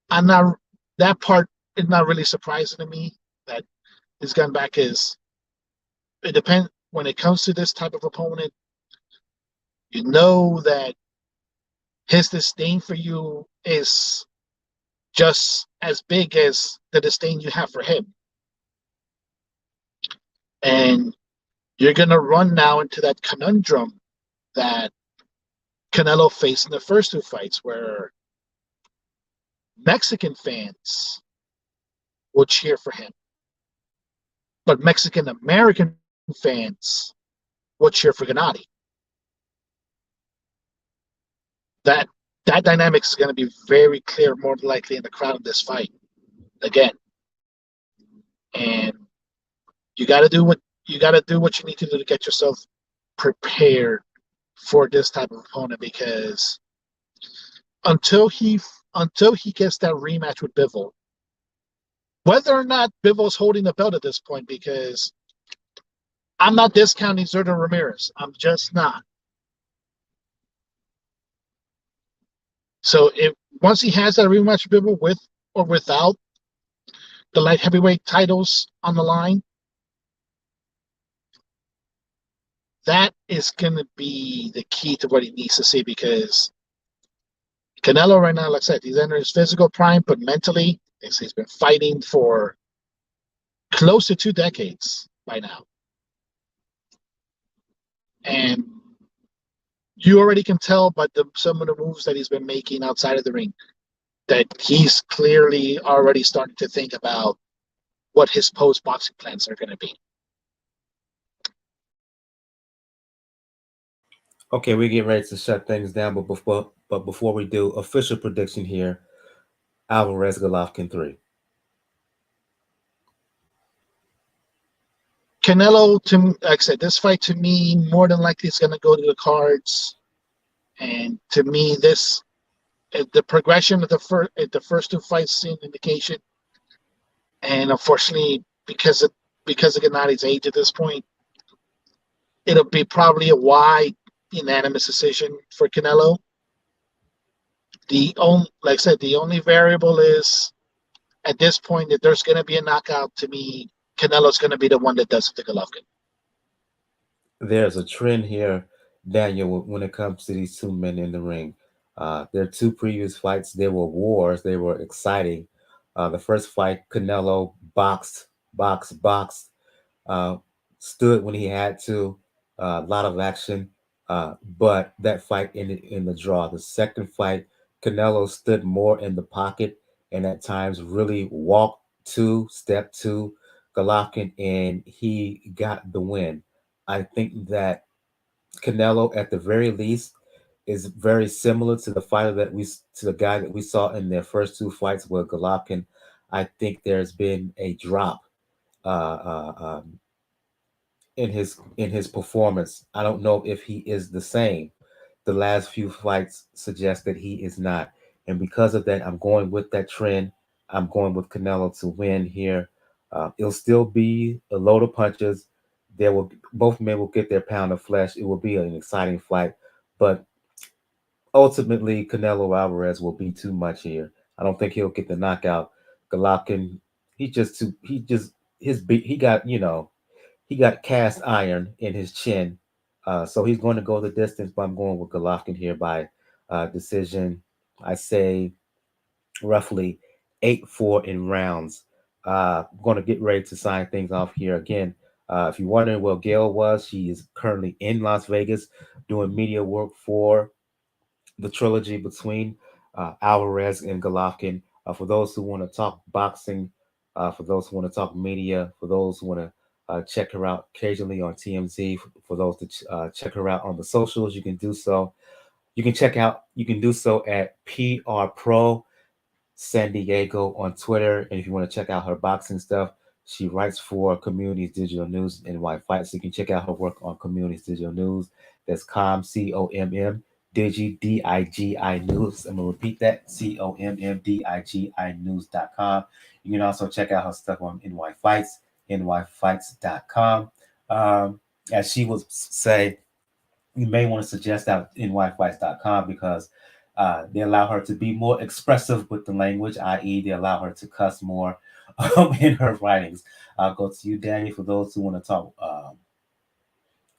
is not really surprising to me that his gun back is. It depends when it comes to this type of opponent. You know that his disdain for you is just as big as the disdain you have for him. And you're going to run now into that conundrum that Canelo faced in the first two fights, where Mexican fans will cheer for him, but Mexican American fans will cheer for Gennady. That dynamic is going to be very clear, more likely in the crowd of this fight again. And you got to do what you need to do to get yourself prepared for this type of opponent, because until he gets that rematch with Bivol, whether or not Bivol's holding the belt at this point, because I'm not discounting Zurdo Ramirez. I'm just not. So once he has that rematch with Bivol, with or without the light heavyweight titles on the line, that is going to be the key to what he needs to see, because Canelo right now, like I said, he's entering his physical prime, but mentally, he's been fighting for close to 2 decades by now. And you already can tell by some of the moves that he's been making outside of the ring that he's clearly already starting to think about what his post boxing plans are going to be. Okay, we get ready to shut things down, but before we do, official prediction here: Alvarez Golovkin 3. Canelo, like I said, this fight to me more than likely is going to go to the cards, and to me, this the progression of the first two fights seem indication, and unfortunately, because of Gennady's age at this point, it'll be probably a wide unanimous decision for Canelo. Like I said, the only variable is at this point that there's going to be a knockout. To me, Canelo's going to be the one that does it to Golovkin. There's a trend here, Daniel, when it comes to these two men in the ring. Their two previous fights, they were wars. They were exciting. The first fight, Canelo boxed, uh, stood when he had to. A lot of action, but that fight ended in the draw. The second fight, Canelo stood more in the pocket and at times really walked step to Golovkin, and he got the win. I think that Canelo, at the very least, is very similar to the guy that we saw in their first two fights with Golovkin. I think there's been a drop uh, in his performance. I don't know if he is the same. The last few fights suggest that he is not, and because of that, I'm going with that trend. I'm going with Canelo to win here. It'll still be a load of punches. Both men will get their pound of flesh. It will be an exciting fight, but ultimately, Canelo Alvarez will be too much here. I don't think he'll get the knockout. Golovkin, he just too. He just his beat. He got cast iron in his chin. So he's going to go the distance, but I'm going with Golovkin here by decision. I say roughly 8-4 in rounds. I'm going to get ready to sign things off here again. If you're wondering where Gail was, she is currently in Las Vegas doing media work for the trilogy between Alvarez and Golovkin. For those who want to talk boxing, for those who want to talk media, for those who want to check her out occasionally on TMZ, for those to check her out on the socials, you can do so. You can do so at PR Pro San Diego on Twitter. And if you want to check out her boxing stuff, she writes for Communities Digital News and White Fight. So you can check out her work on Communities Digital News. That's COMM Digi DIGI News. I'm gonna repeat that: COMMDIGI News.com. You can also check out her stuff on NY Fights, NYFights.com. As she would say, you may want to suggest out nyfights.com because they allow her to be more expressive with the language, i.e., they allow her to cuss more in her writings. I'll go to you, Danny, for those who want to talk.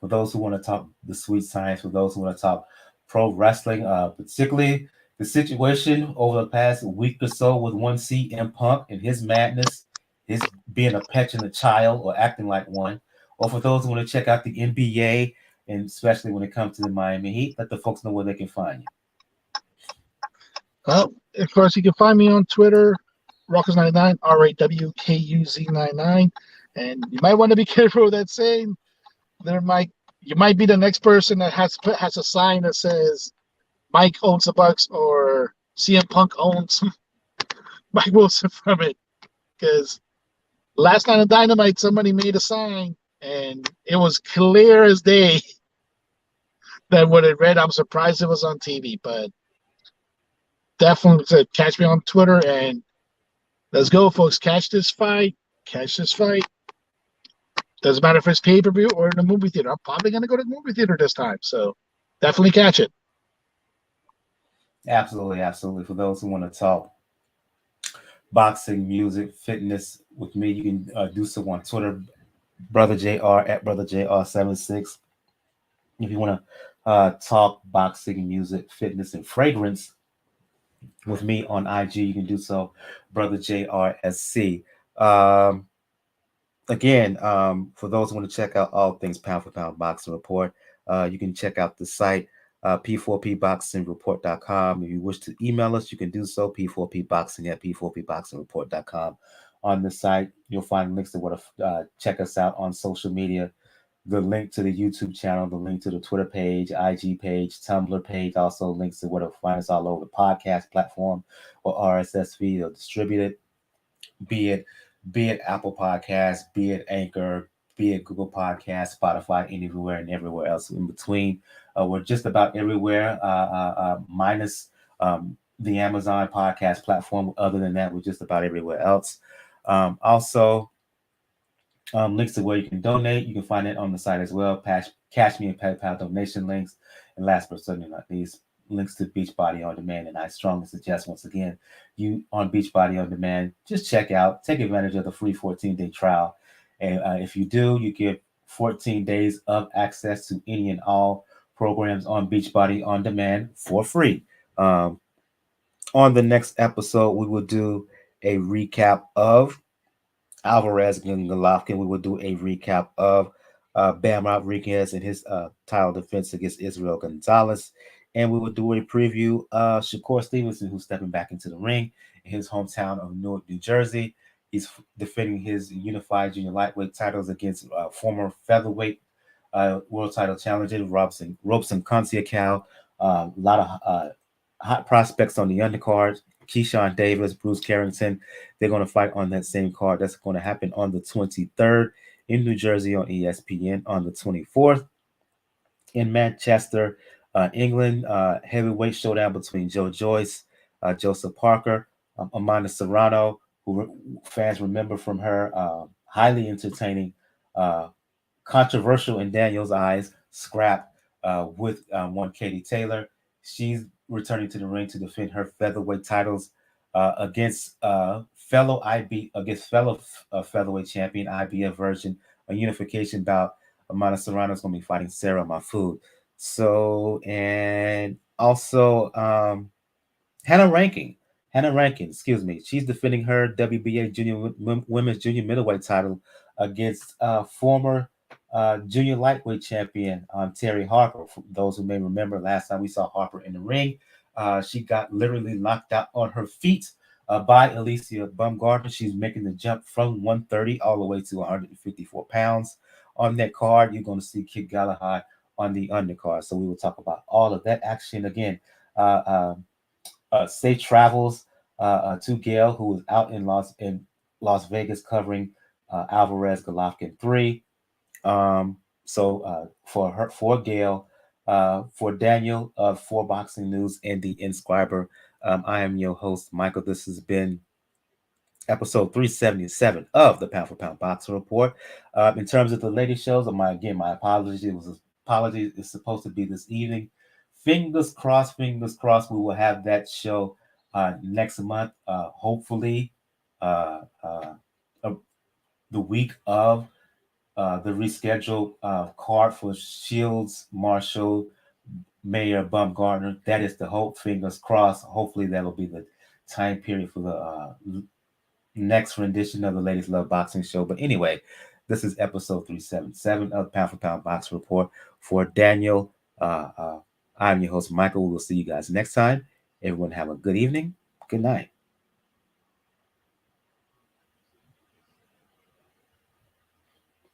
For those who want to talk the sweet science, for those who want to talk pro wrestling, particularly the situation over the past week or so with one CM Punk and his madness, his being a petulant child or acting like one, or for those who want to check out the NBA, and especially when it comes to the Miami Heat, let the folks know where they can find you. Well, of course, you can find me on Twitter, Rockers99, RAWKUZ99. And you might want to be careful with that saying. You might be the next person that has a sign that says Mike owns the Bucks or CM Punk owns Mike Wilson from it. Because last night on Dynamite, somebody made a sign and it was clear as day that what it read. I'm surprised it was on TV, but definitely said catch me on Twitter and let's go, folks. Catch this fight. Catch this fight. Doesn't matter if it's pay-per-view or in the movie theater. I'm probably going to go to the movie theater this time. So definitely catch it. Absolutely, absolutely. For those who want to talk boxing, music, fitness with me, you can do so on Twitter, Brother JR at Brother JR76. If you want to talk boxing, music, fitness, and fragrance with me on IG, you can do so, Brother JRSC. Um, Again, for those who want to check out all things Pound for Pound Boxing Report, you can check out the site p4pboxingreport.com. If you wish to email us, you can do so, p4pboxing at p4pboxingreport.com. On the site, you'll find links to where to check us out on social media, the link to the YouTube channel, the link to the Twitter page, IG page, Tumblr page, also links to where to find us all over the podcast platform or RSS feed or distributed, be it be it Apple Podcasts, be it Anchor, be it Google Podcasts, Spotify, anywhere and everywhere else in between. We're just about everywhere, minus the Amazon podcast platform. Other than that, we're just about everywhere else. Also, links to where you can donate. You can find it on the site as well. Cash Me and PayPal donation links. And last but certainly not least, links to Beachbody On Demand. And I strongly suggest, once again, you on Beachbody On Demand, just check out, take advantage of the free 14-day trial. And if you do, you get 14 days of access to any and all programs on Beachbody On Demand for free. On the next episode, we will do a recap of Alvarez and Golovkin. We will do a recap of Bam Rodriguez and his title defense against Israel Gonzalez. And we will do a preview of Shakur Stevenson, who's stepping back into the ring in his hometown of Newark, New Jersey. He's defending his unified junior lightweight titles against former featherweight world title challenger Robson Conceição. A lot of hot prospects on the undercard. Keyshawn Davis, Bruce Carrington, they're going to fight on that same card. That's going to happen on the 23rd in New Jersey on ESPN. On the 24th in Manchester, England, heavyweight showdown between Joe Joyce, Joseph Parker, Amanda Serrano, who fans remember from her highly entertaining, controversial in Daniel's eyes, scrap with one Katie Taylor. She's returning to the ring to defend her featherweight titles against fellow featherweight champion IBF Virgin, a unification bout. Amanda Serrano is going to be fighting Sarah Mahfoud. So, and also Hannah Rankin, excuse me. She's defending her WBA women's junior middleweight title against former junior lightweight champion Terry Harper. For those who may remember, last time we saw Harper in the ring, she got literally knocked out on her feet by Alicia Baumgardner. She's making the jump from 130 all the way to 154 pounds. On that card, you're going to see Kid Galahad on the undercard. So we will talk about all of that action again. Safe travels to Gail, who is out in Las Vegas covering Alvarez Golovkin 3. So for Gail, for Daniel for Boxing News and the Inscriber, I am your host, Michael. This has been episode 377 of the Pound for Pound Boxing Report. In terms of the latest shows, my apologies. Apologies. It's supposed to be this evening. Fingers crossed. We will have that show next month. Hopefully, the week of the rescheduled card for Shields, Marshall, Mayer, Baumgardner. That is the hope. Fingers crossed. Hopefully, that'll be the time period for the next rendition of the Ladies Love Boxing show. But anyway, this is episode 377 of Pound for Pound Boxing Report. For Daniel, I'm your host, Michael. We will see you guys next time. Everyone have a good evening. Good night.